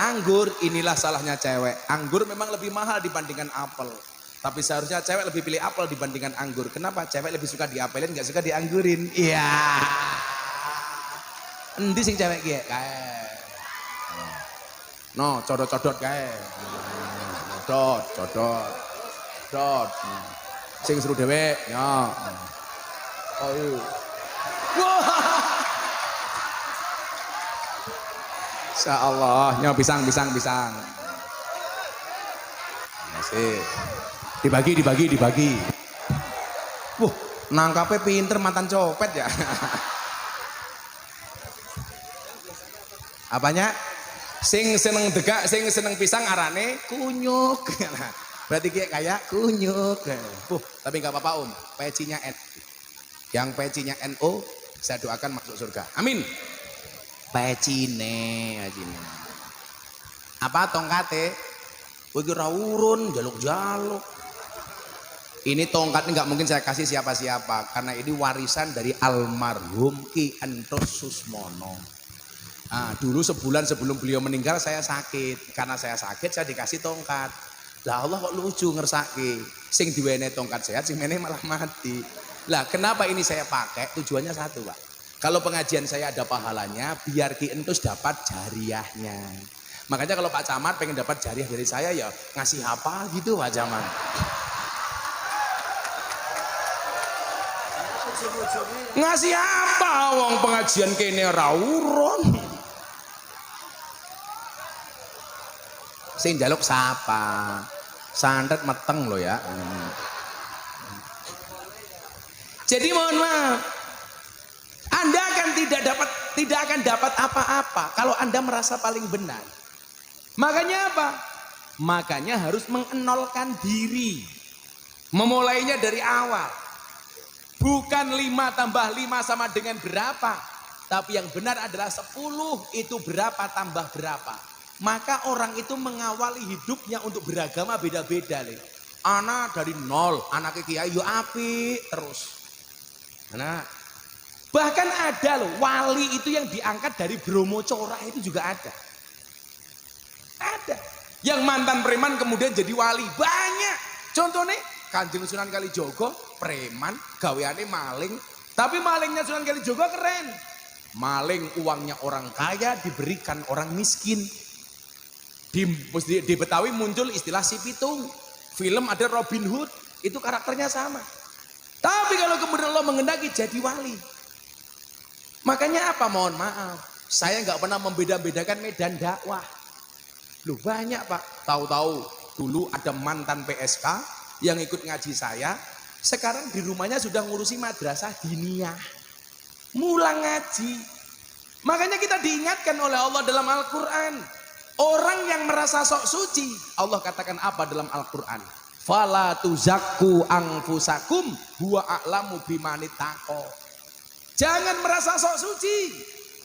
Anggur. Inilah salahnya cewek. Anggur memang lebih mahal dibandingkan apel. Tapi seharusnya cewek lebih pilih apel dibandingkan anggur. Kenapa? Cewek lebih suka diapelin, gak suka dianggurin. Iya. Endi sing cewek kayak? No, codot-codot kayak. Codot. Sing seru dewek, ya. Oh iya. Wah. Insya Allah, nyo pisang. Masih. Dibagi. Wah, nangkapnya pinter mantan copet ya. Apanya? Sing seneng degak, sing seneng pisang arane kunyuk. Berarti kayak kunyuk. Tapi nggak apa-apa Om, pecinya N. Yang pecinya NO, saya doakan masuk surga. Amin. Pecine. Apa tongkate? Kowe ora urun jaluk-jaluk. Ini tongkat ini nggak mungkin saya kasih siapa-siapa karena ini warisan dari almarhum Ki Entos Susmono. Nah, dulu sebulan sebelum beliau meninggal saya sakit. Karena saya sakit saya dikasih tongkat. Lah Allah kok lucu ngersake. Sing diwene tongkat sehat, sing mene malah mati. Lah kenapa ini saya pakai? Tujuannya satu Pak. Kalau pengajian saya ada pahalanya, biar Ki Entus dapat jariahnya. Makanya kalau Pak Camat pengen dapat jariah dari saya ya ngasih apa gitu Pak Camat. Ngasih apa wong pengajian kene ora urun. Sing njaluk sapa? Santet meteng lo ya. Jadi mohon maaf. Anda tidak akan dapat apa-apa kalau Anda merasa paling benar. Makanya apa? Makanya harus mengenolkan diri. Memulainya dari awal. Bukan 5 tambah 5 sama dengan berapa. Tapi yang benar adalah 10 itu berapa tambah berapa. Maka orang itu mengawali hidupnya untuk beragama beda-beda. Anak dari 0, anak kiai yo apik terus. Nah, bahkan ada loh wali itu yang diangkat dari Bromo Corah itu juga ada. Ada. Yang mantan preman kemudian jadi wali. Banyak. Contohnya Kanjeng Sunan Kalijogo preman, gaweane maling. Tapi malingnya Sunan Kalijogo keren. Maling uangnya orang kaya diberikan orang miskin. Di Betawi muncul istilah si pitung. Film ada Robin Hood. Itu karakternya sama. Tapi kalau kemudian Allah mengendaki jadi wali. Makanya apa? Mohon maaf. Saya nggak pernah membeda-bedakan medan dakwah. Loh banyak Pak. Tahu-tahu dulu ada mantan PSK yang ikut ngaji saya. Sekarang di rumahnya sudah ngurusi madrasah diniyah. Mulang ngaji. Makanya kita diingatkan oleh Allah dalam Al-Quran. Orang yang merasa sok suci. Allah katakan apa dalam Al-Quran? Fala tuzakku anfusakum huwa a'lamu bimanitaqo. Jangan merasa sok suci.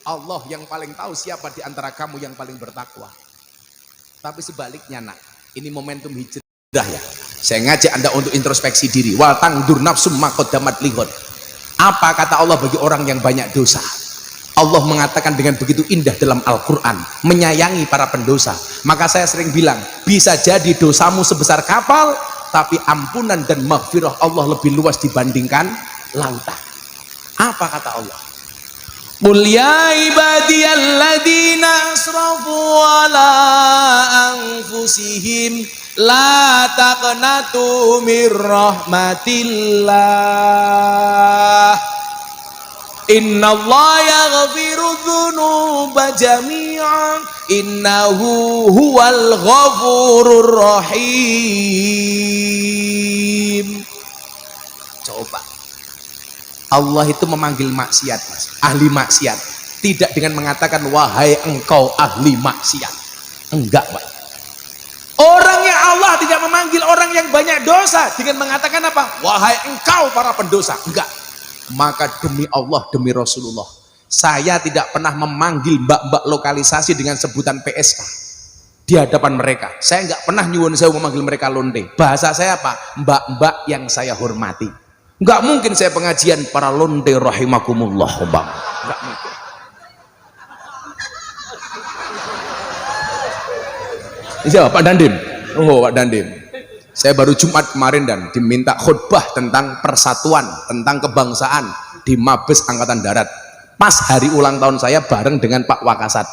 Allah yang paling tahu siapa di antara kamu yang paling bertakwa. Tapi sebaliknya nak, ini momentum hijrah ya. Saya ngajak Anda untuk introspeksi diri. Wal tangdur nafsum ma qaddamat lighad. Apa kata Allah bagi orang yang banyak dosa? Allah mengatakan dengan begitu indah dalam Al-Quran, menyayangi para pendosa. Maka saya sering bilang, bisa jadi dosamu sebesar kapal, tapi ampunan dan maghfirah Allah lebih luas dibandingkan lautan. Apa kata Allah? Qul ya ibadiyalladzina asrafu ala anfusihim la taqnatu mir rahmatillah. Innallaha yaghfiru dzunuba jami'an innahu huwal ghafurur rahim. Coba Allah itu memanggil maksiat, Mas, ahli maksiat, tidak dengan mengatakan wahai engkau ahli maksiat. Enggak, Pak. Orangnya Allah tidak memanggil orang yang banyak dosa dengan mengatakan apa? Wahai engkau para pendosa. Enggak. Maka demi Allah, demi Rasulullah, Saya tidak pernah memanggil mbak-mbak lokalisasi dengan sebutan PSK di hadapan mereka. Saya nggak pernah nyuwun saya memanggil mereka londe. Bahasa saya apa? Mbak-mbak yang saya hormati. Nggak mungkin saya pengajian para londe rahimakumullah, bang. Nggak mungkin. Iya Pak Dandim. Oh Pak Dandim. Saya baru Jumat kemarin dan diminta khutbah tentang persatuan, tentang kebangsaan di Mabes Angkatan Darat. Pas hari ulang tahun saya bareng dengan Pak Wakasat,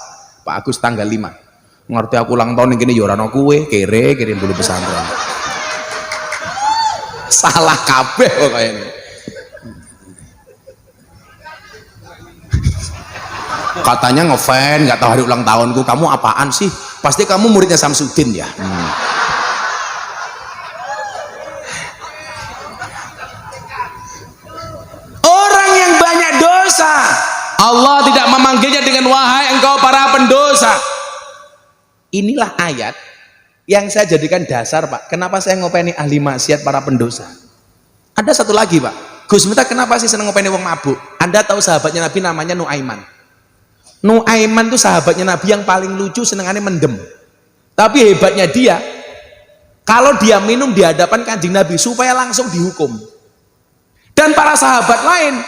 Pak Agus tanggal 5. Ngerti aku ulang tahun ini yorano kue, kere, kirim dulu pesantren. Salah kabeh kok kayak ini. Katanya ngefan, nggak tahu hari ulang tahunku. Kamu apaan sih? Pasti kamu muridnya Samsudin ya. Orang yang banyak dosa, Allah tidak memanggilnya dengan wahai engkau para pendosa. Inilah ayat yang saya jadikan dasar, Pak. Kenapa saya ngopeni ahli maksiat para pendosa? Ada satu lagi, Pak. Gus Miftah kenapa sih seneng ngopeni wong mabuk? Anda tahu sahabatnya Nabi namanya Nuaiman. Nuaiman itu sahabatnya Nabi yang paling lucu, senengannya mendem. Tapi hebatnya dia, kalau dia minum di hadapan Kanjeng Nabi supaya langsung dihukum. Dan para sahabat lain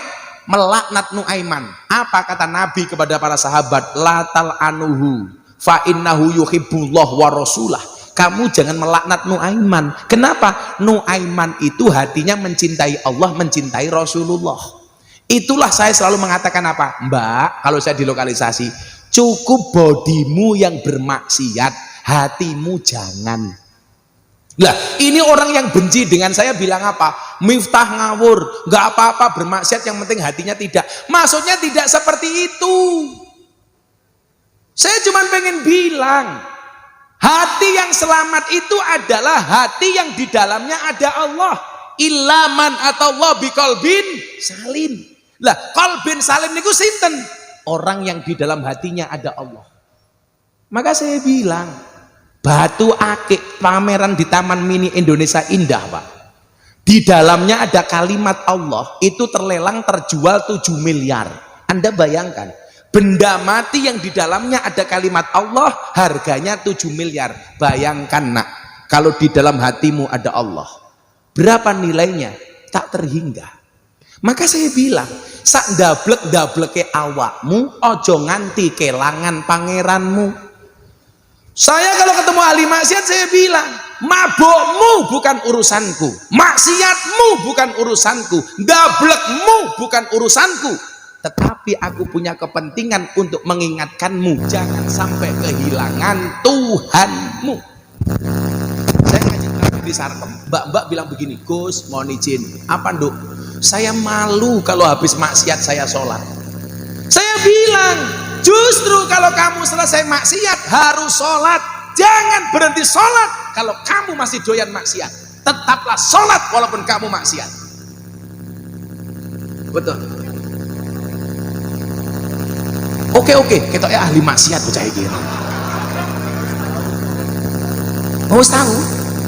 melaknat Nuaiman. Apa kata Nabi kepada para sahabat? La tal'anuhu fa innahu yuhibbullah wa rasulah. Kamu jangan melaknat Nuaiman. Kenapa? Nuaiman itu hatinya mencintai Allah, mencintai Rasulullah. Itulah saya selalu mengatakan apa? Mbak, kalau saya dilokalisasi, cukup bodimu yang bermaksiat, hatimu jangan. Lah, ini orang yang benci dengan saya bilang apa? Miftah ngawur, nggak apa-apa bermaksiat, yang penting hatinya tidak. Maksudnya tidak seperti itu. Saya cuma pengen bilang, hati yang selamat itu adalah hati yang di dalamnya ada Allah. Ilaman atau Allah biqalbin salim. Lah, qalbin salim niku sinten? Orang yang di dalam hatinya ada Allah. Maka saya bilang, batu akik pameran di Taman Mini Indonesia Indah, Pak. Di dalamnya ada kalimat Allah, itu terlelang terjual 7 miliar. Anda bayangkan, benda mati yang di dalamnya ada kalimat Allah, harganya 7 miliar. Bayangkan nak, kalau di dalam hatimu ada Allah, berapa nilainya? Tak terhingga. Maka saya bilang, sak dablek-dableke awakmu, ojo nganti kelangan pangeranmu. Saya kalau ketemu ahli maksiat saya bilang, mabukmu bukan urusanku, maksiatmu bukan urusanku, dablekmu bukan urusanku, tetapi aku punya kepentingan untuk mengingatkanmu jangan sampai kehilangan Tuhanmu. Saya ngaji di Sarkem, mbak-mbak bilang begini, Gus mohon izin, apa nduk? Saya malu kalau habis maksiat saya sholat. Saya bilang, justru kalau kamu selesai maksiat harus sholat. Jangan berhenti sholat kalau kamu masih doyan maksiat. Tetaplah sholat walaupun kamu maksiat. Betul. Oke, kita ahli maksiat percaya gitu. Mau tahu?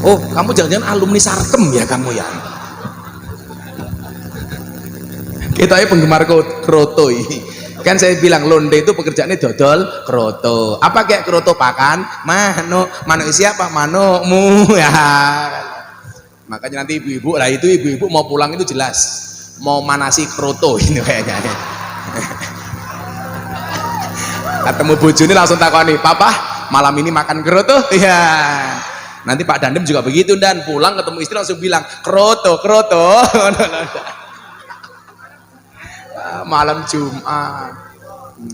Oh, kamu jangan-jangan alumni Sarkem ya kamu ya. Kita penggemar kroto ini. Kan saya bilang londe itu pekerjaannya dodol kroto. Apa kayak kroto pakan? Manuk siapa? Manukmu ya. Makanya nanti ibu-ibu lah, itu ibu-ibu mau pulang itu jelas mau manasi kroto ini kayaknya. Ketemu bojone langsung takoni, "Papa, malam ini makan kroto?" Iya. Nanti Pak Dandem juga begitu, dan pulang ketemu istri langsung bilang, "Kroto." Malam Jumat.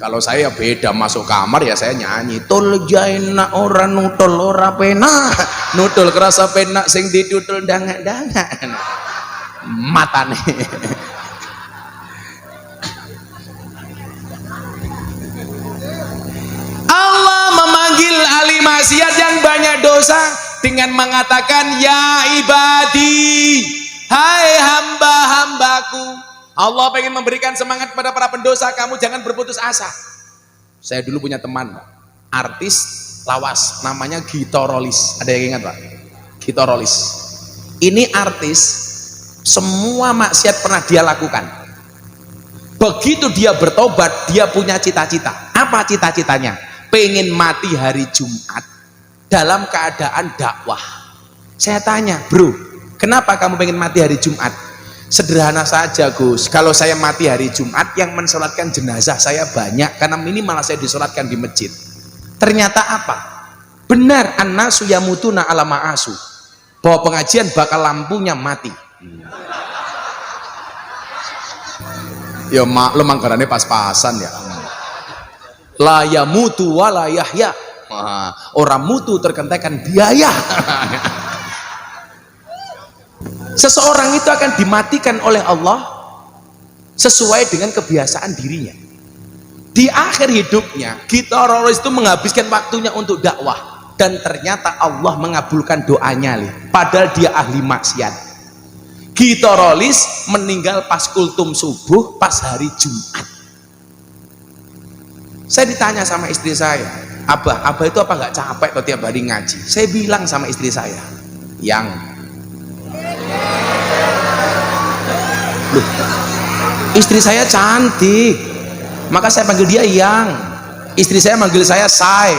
Kalau saya beda, masuk kamar ya saya nyanyi, tul jaina ora nutul ora pena, nutul kerasa pena sing ditutul dangak-dangak matane. Allah memanggil ahli maksiat yang banyak dosa dengan mengatakan, ya ibadi, hai hamba-hambaku. Allah pengen memberikan semangat kepada para pendosa, kamu jangan berputus asa. Saya dulu punya teman, artis lawas, namanya Gito Rolis. Ada yang ingat Pak? Gito Rolis. Ini artis, semua maksiat pernah dia lakukan. Begitu dia bertobat, dia punya cita-cita. Apa cita-citanya? Pengen mati hari Jumat dalam keadaan dakwah. Saya tanya, bro, kenapa kamu pengen mati hari Jumat? Sederhana saja Gus, kalau saya mati hari Jumat, yang mensolatkan jenazah saya banyak, karena minimal saya disolatkan di masjid. Ternyata apa? Benar, an-nasu yamutuna ala ma'asu, bahwa pengajian bakal lampunya mati. Ya maklum anggarannya pas-pasan ya. La yamutu wa la yahya. Orang mutu terkentaikan biaya. Seseorang itu akan dimatikan oleh Allah sesuai dengan kebiasaan dirinya. Di akhir hidupnya, teroris itu menghabiskan waktunya untuk dakwah, dan ternyata Allah mengabulkan doanya, padahal dia ahli maksiat. Teroris meninggal pas kultum subuh, pas hari Jumat. Saya ditanya sama istri saya, Abah itu apa nggak capek kalau tiap hari ngaji? Saya bilang sama istri saya, loh, istri saya cantik, maka saya panggil dia yang. Istri saya manggil saya say.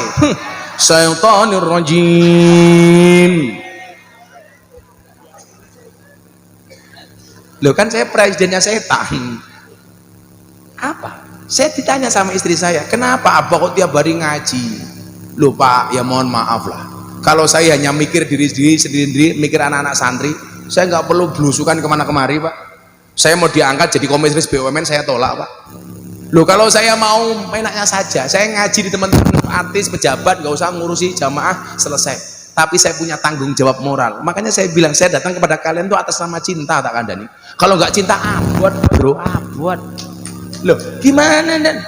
Syaitanir rajim. Loh, kan saya presidennya setan. Apa? Saya ditanya sama istri saya, kenapa Abah kok tiap hari ngaji? Loh Pak, ya mohon maaf lah, kalau saya hanya mikir diri sendiri, mikir anak-anak santri, saya nggak perlu belusukan kemana kemari Pak. Saya mau diangkat jadi komisaris BUMN, saya tolak Pak. Loh, kalau saya mau enaknya saja, saya ngaji di teman-teman artis, pejabat, nggak usah ngurusi jamaah, selesai. Tapi saya punya tanggung jawab moral. Makanya saya bilang, saya datang kepada kalian tuh atas nama cinta, tak kandani. Kalau nggak cinta, abot bro, abot. Loh, gimana dan?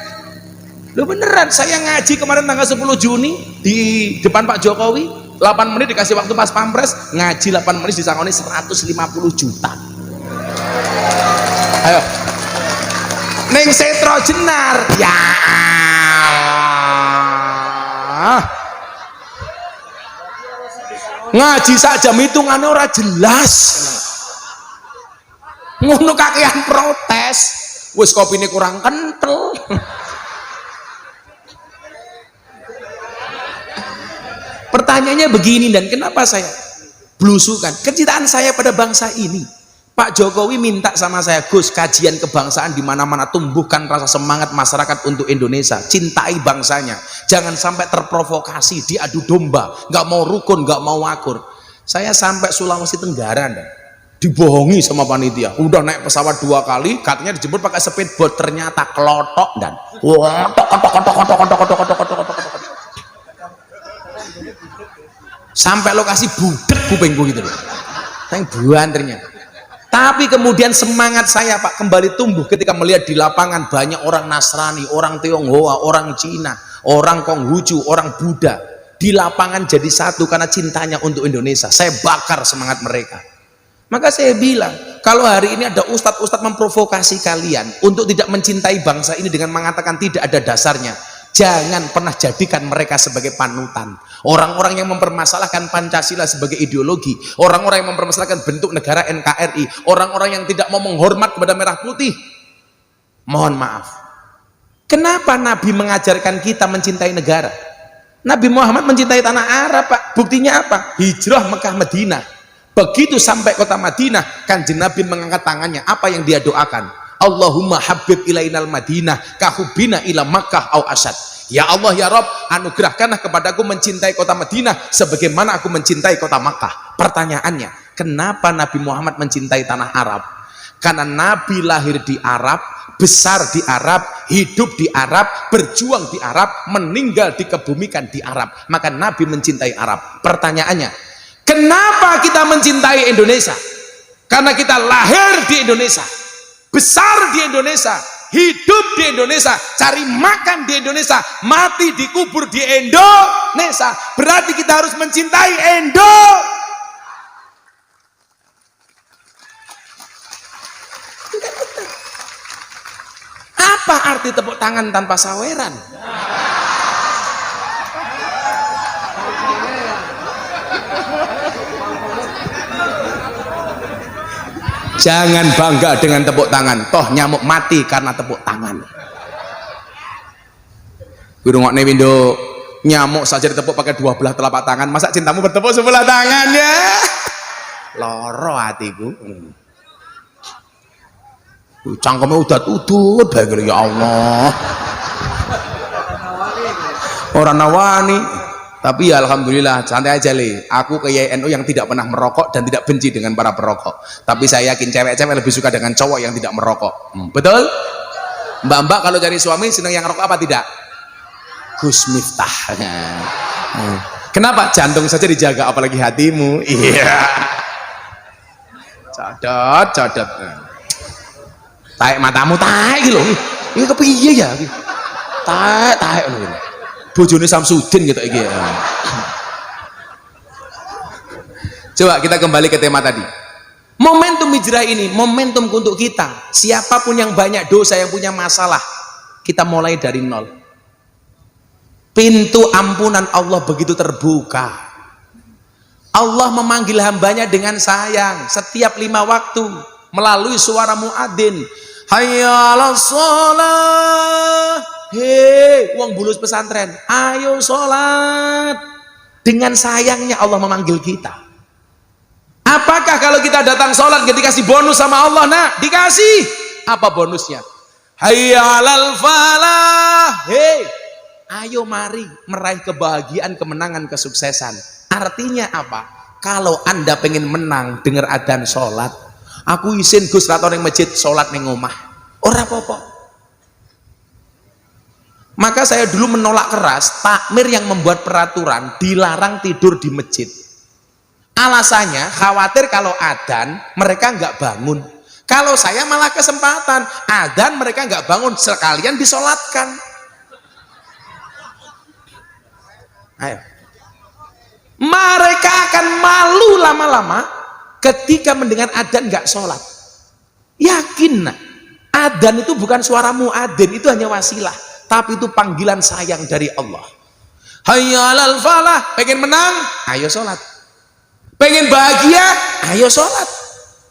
Loh beneran, saya ngaji kemarin tanggal 10 Juni di depan Pak Jokowi, 8 menit dikasih waktu pas pampres, ngaji 8 menit disangoni 150 juta. Ayo, Neng Setro Jenar, ya ngaji saja hitungannya ora jelas, ngono kakean protes, wis kopine kurang kental. Pertanyaannya begini, dan kenapa saya belusukan? Kecintaan saya pada bangsa ini. Pak Jokowi minta sama saya, Gus, kajian kebangsaan di mana-mana, tumbuhkan rasa semangat masyarakat untuk Indonesia, cintai bangsanya, jangan sampai terprovokasi, diadu domba, nggak mau rukun, nggak mau akur. Saya sampai Sulawesi Tenggara, dan dibohongi sama panitia, udah naik pesawat 2 kali, katanya dijemput pakai speedboat, ternyata kelotok, dan sampai lokasi budek kupingku gitu loh, saya buan ternyata. Tapi kemudian semangat saya Pak kembali tumbuh ketika melihat di lapangan banyak orang Nasrani, orang Tionghoa, orang Cina, orang Konghucu, orang Buddha di lapangan jadi satu karena cintanya untuk Indonesia. Saya bakar semangat mereka. Maka saya bilang, kalau hari ini ada ustadz-ustadz memprovokasi kalian untuk tidak mencintai bangsa ini dengan mengatakan tidak ada dasarnya, jangan pernah jadikan mereka sebagai panutan. Orang-orang yang mempermasalahkan Pancasila sebagai ideologi, orang-orang yang mempermasalahkan bentuk negara NKRI, orang-orang yang tidak mau menghormat kepada merah putih, mohon maaf, kenapa Nabi mengajarkan kita mencintai negara? Nabi Muhammad mencintai tanah Arab Pak. Buktinya apa? Hijrah Mekah Madinah. Begitu sampai kota Madinah, Kanjeng Nabi mengangkat tangannya, apa yang dia doakan? Allahumma habib ilainal Madinah kahubina ila Makkah au asad. Ya Allah ya Rob, anugerahkanlah kepadaku mencintai kota Madinah sebagaimana aku mencintai kota Makkah. Pertanyaannya, kenapa Nabi Muhammad mencintai tanah Arab? Karena Nabi lahir di Arab, besar di Arab, hidup di Arab, berjuang di Arab, meninggal dikebumikan di Arab. Maka Nabi mencintai Arab. Pertanyaannya, kenapa kita mencintai Indonesia? Karena kita lahir di Indonesia, besar di Indonesia, hidup di Indonesia, cari makan di Indonesia, mati dikubur di Indonesia. Berarti kita harus mencintai Apa arti tepuk tangan tanpa saweran? Jangan bangga dengan tepuk tangan, toh nyamuk mati karena tepuk tangan. Rungokne windo, nyamuk saja ditepuk pakai dua belah telapak tangan, masa cintamu bertepuk sebelah tangan ya? Loro hatiku. Cangkemnya udat-udut baik ya Allah. Orang nawani, tapi ya alhamdulillah santai aja le. Aku ke YNU yang tidak pernah merokok dan tidak benci dengan para perokok. Tapi saya yakin cewek-cewek lebih suka dengan cowok yang tidak merokok. Betul? Mbak-mbak kalau cari suami senang yang rokok apa tidak? Gus Miftah. Kenapa? Jantung saja dijaga, apalagi hatimu. Iya. Cadot. Taek matamu taek gitu. Ini kepiye ya? Taek loh. Bojone Samsudin gitu iki. Coba kita kembali ke tema tadi. Momentum hijrah ini momentum untuk kita. Siapapun yang banyak dosa, yang punya masalah, kita mulai dari nol. Pintu ampunan Allah begitu terbuka. Allah memanggil hambanya dengan sayang setiap 5 waktu melalui suara muadzin. Hayya 'alas shalah. Hei, wong bulus pesantren, ayo sholat. Dengan sayangnya Allah memanggil kita. Apakah kalau kita datang sholat gak dikasih bonus sama Allah? Nah, dikasih. Apa bonusnya? Hayya 'alal falah. Hei, ayo mari meraih kebahagiaan, kemenangan, kesuksesan. Artinya apa? Kalau Anda pengen menang, dengar adzan sholat. Aku izin Gus raton yang masjid, sholat ning omah. Ora apa-apa. Maka saya dulu menolak keras takmir yang membuat peraturan dilarang tidur di masjid. Alasannya khawatir kalau adzan mereka nggak bangun. Kalau saya malah kesempatan adzan mereka nggak bangun, sekalian disolatkan. Ayo. Mereka akan malu lama-lama ketika mendengar adzan nggak sholat. Yakin, adzan itu bukan suara muadzin, itu hanya wasilah, tapi itu panggilan sayang dari Allah. Hayya 'alal falah. Pengen menang, ayo sholat. Pengen bahagia, ayo sholat.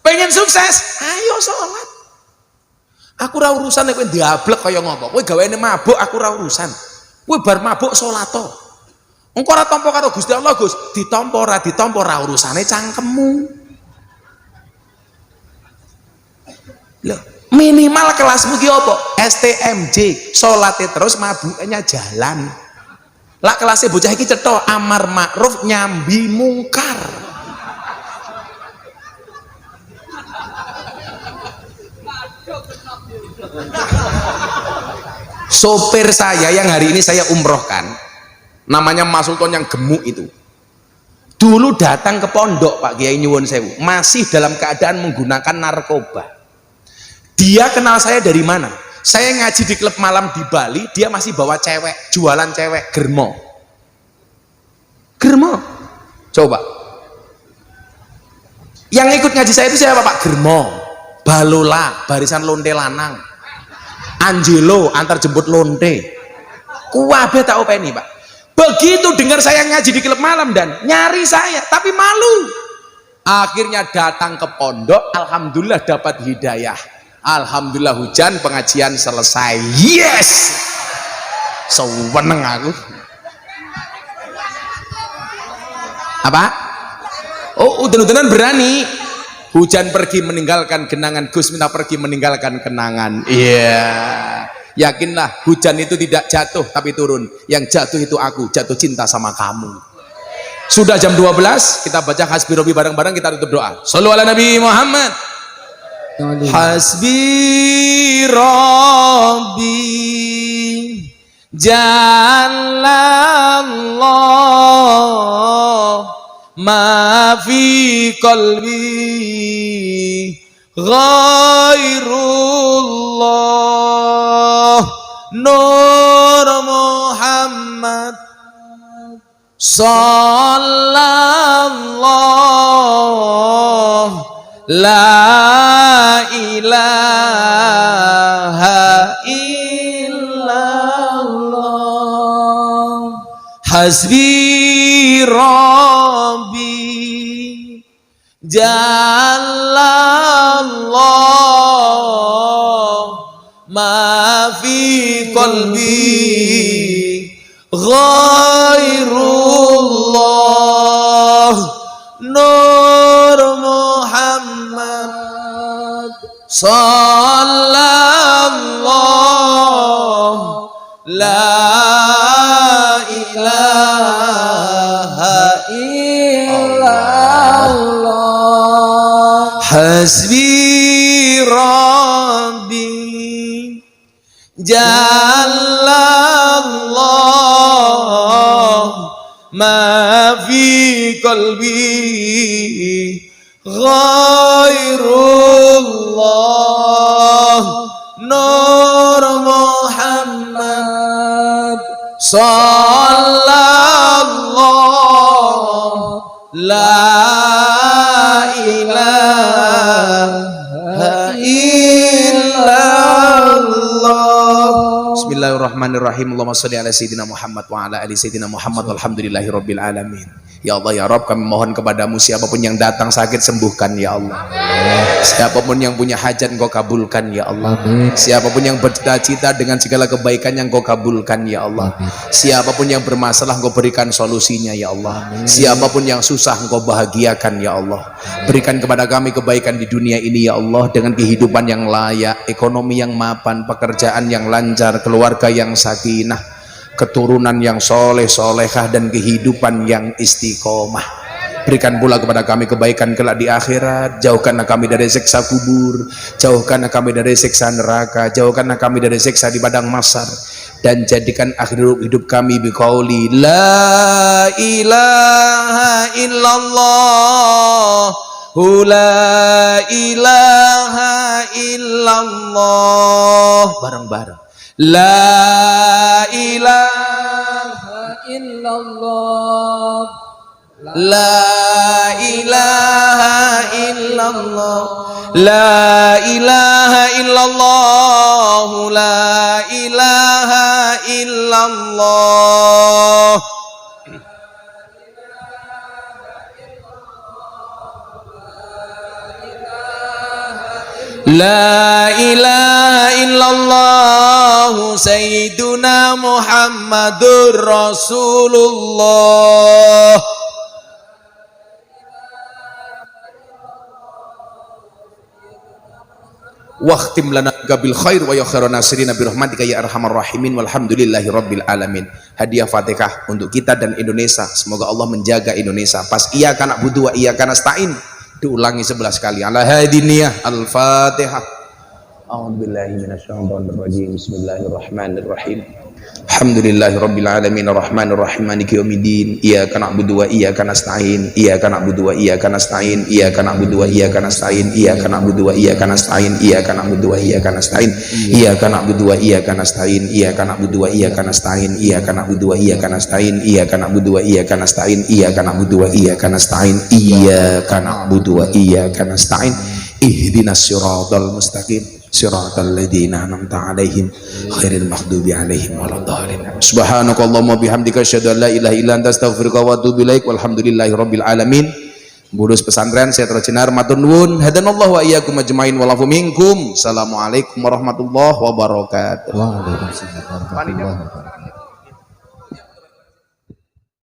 Pengen sukses, ayo sholat. Aku ra urusan nek kowe diablek kaya ngopo. Kowe gaweane mabuk, aku ra urusan. Kowe bar mabuk salato. Engko ora tampa karo Gusti Allah, Gus. Ditampa ora ditampa ora urusane cangkemmu. Loh, minimal kelasmu ki apa? STMJ, salate terus mabuknya jalan. Lah kelasnya bocah iki cetha amar makruf nyambi mungkar. Sopir saya yang hari ini saya umrohkan, namanya Mas Sultan yang gemuk itu, dulu datang ke pondok Pak Kiai nyuwun sewu, masih dalam keadaan menggunakan narkoba. Dia kenal saya dari mana? Saya ngaji di klub malam di Bali, dia masih bawa cewek, jualan cewek, germo. Coba yang ikut ngaji saya itu siapa Pak? Germo, Balola, barisan lonte lanang, Angelo, antar jemput lonte, kuwabe tak openi Pak. Begitu dengar saya ngaji di klub malam dan nyari saya, tapi malu. Akhirnya datang ke pondok, alhamdulillah dapat hidayah. Alhamdulillah hujan, pengajian selesai. Yes! Seneng aku. Apa? Oh, udan-udanan berani. Hujan pergi meninggalkan genangan, Gus minta pergi meninggalkan kenangan. Iya. Yeah. Yakinlah hujan itu tidak jatuh tapi turun. Yang jatuh itu aku, jatuh cinta sama kamu. Sudah jam 12, kita baca hasbi robi bareng-bareng, kita tutup doa. Shallu ala Nabi Muhammad. Hasbi Rabbi Jalallah ma fi qalbi ghairullah Nur Muhammad sallallahu la ilaha illallah hasbi rabbi jalallah ma fi qalbi ghairullah Nur Muhammad sallallahu la ilaha illallah hasbi rabbi jallallah ma fi qalbi ghairullah Nur Muhammad sallallahu la ilaha illallah. Bismillahirrahmanirrahim. Allahumma sholli ala sayyidina Muhammad wa ala ali sayyidina Muhammad walhamdulillahi rabbil alamin. Ya Allah ya Rabb, kami mohon kepadamu siapapun yang datang sakit sembuhkan ya Allah. Siapapun yang punya hajat Engkau kabulkan ya Allah. Siapapun yang bercita-cita dengan segala kebaikan yang Engkau kabulkan ya Allah. Siapapun yang bermasalah Engkau berikan solusinya ya Allah. Siapapun yang susah Engkau bahagiakan ya Allah. Berikan kepada kami kebaikan di dunia ini ya Allah, dengan kehidupan yang layak, ekonomi yang mapan, pekerjaan yang lancar, keluarga yang sakinah, keturunan yang soleh solehah, dan kehidupan yang istiqomah. Berikan pula kepada kami kebaikan kelak di akhirat. Jauhkanlah kami dari siksa kubur, jauhkanlah kami dari siksa neraka, jauhkanlah kami dari siksa di padang mahsyar, dan jadikan akhir hidup kami biqauli la ilaha illallah, la ilaha illallah, bareng-bareng la ilaha illallah, la ilaha illallah, la ilaha illallah, la ilaha illallah. La ilaha illallah Sayyiduna Muhammadur Rasulullah. Waqtim lana bil khair wa ya khairan nasirina bi rahmatika ya arhamar rahimin walhamdulillahi rabbil alamin. Hadiah Fatihah untuk kita dan Indonesia. Semoga Allah menjaga Indonesia. Pas iyyaka na'budu wa iyyaka nasta'in diulangi 11 kali. Ala hadiniyah al-Fatihah. A'udzubillahi minasyaitonir rajim. Bismillahirrahmanirrahim. Alhamdulillahi rabbil alamin arrahmanir rahim maliki yaumiddin iyyaka na'budu wa iyyaka nasta'in iyyaka na'budu wa iyyaka nasta'in iyyaka na'budu wa iyyaka nasta'in iyyaka na'budu wa iyyaka nasta'in iyyaka na'budu wa iyyaka nasta'in iyyaka na'budu wa iyyaka nasta'in iyyaka na'budu wa iyyaka nasta'in iyyaka na'budu wa iyyaka nasta'in iyyaka na'budu wa iyyaka nasta'in iyyaka na'budu wa iyyaka nasta'in iyyaka na'budu wa iyyaka nasta'in ihdinas siratal mustaqim siratal ladzina an'amta 'alaihim ghairil maghdubi 'alaihim waladdallin. Subhanakallahumma bihamdika asyhadu an la ilaha illa anta astaghfiruka wa atubu ilaik. Walhamdulillahi rabbil alamin. Ngurus pesantren saya terjenar matur nuwun. Hadanallahu wa iyyakum ajmain wa lafu minkum. Assalamualaikum warahmatullahi wabarakatuh. Waalaikumsalam warahmatullahi wabarakatuh.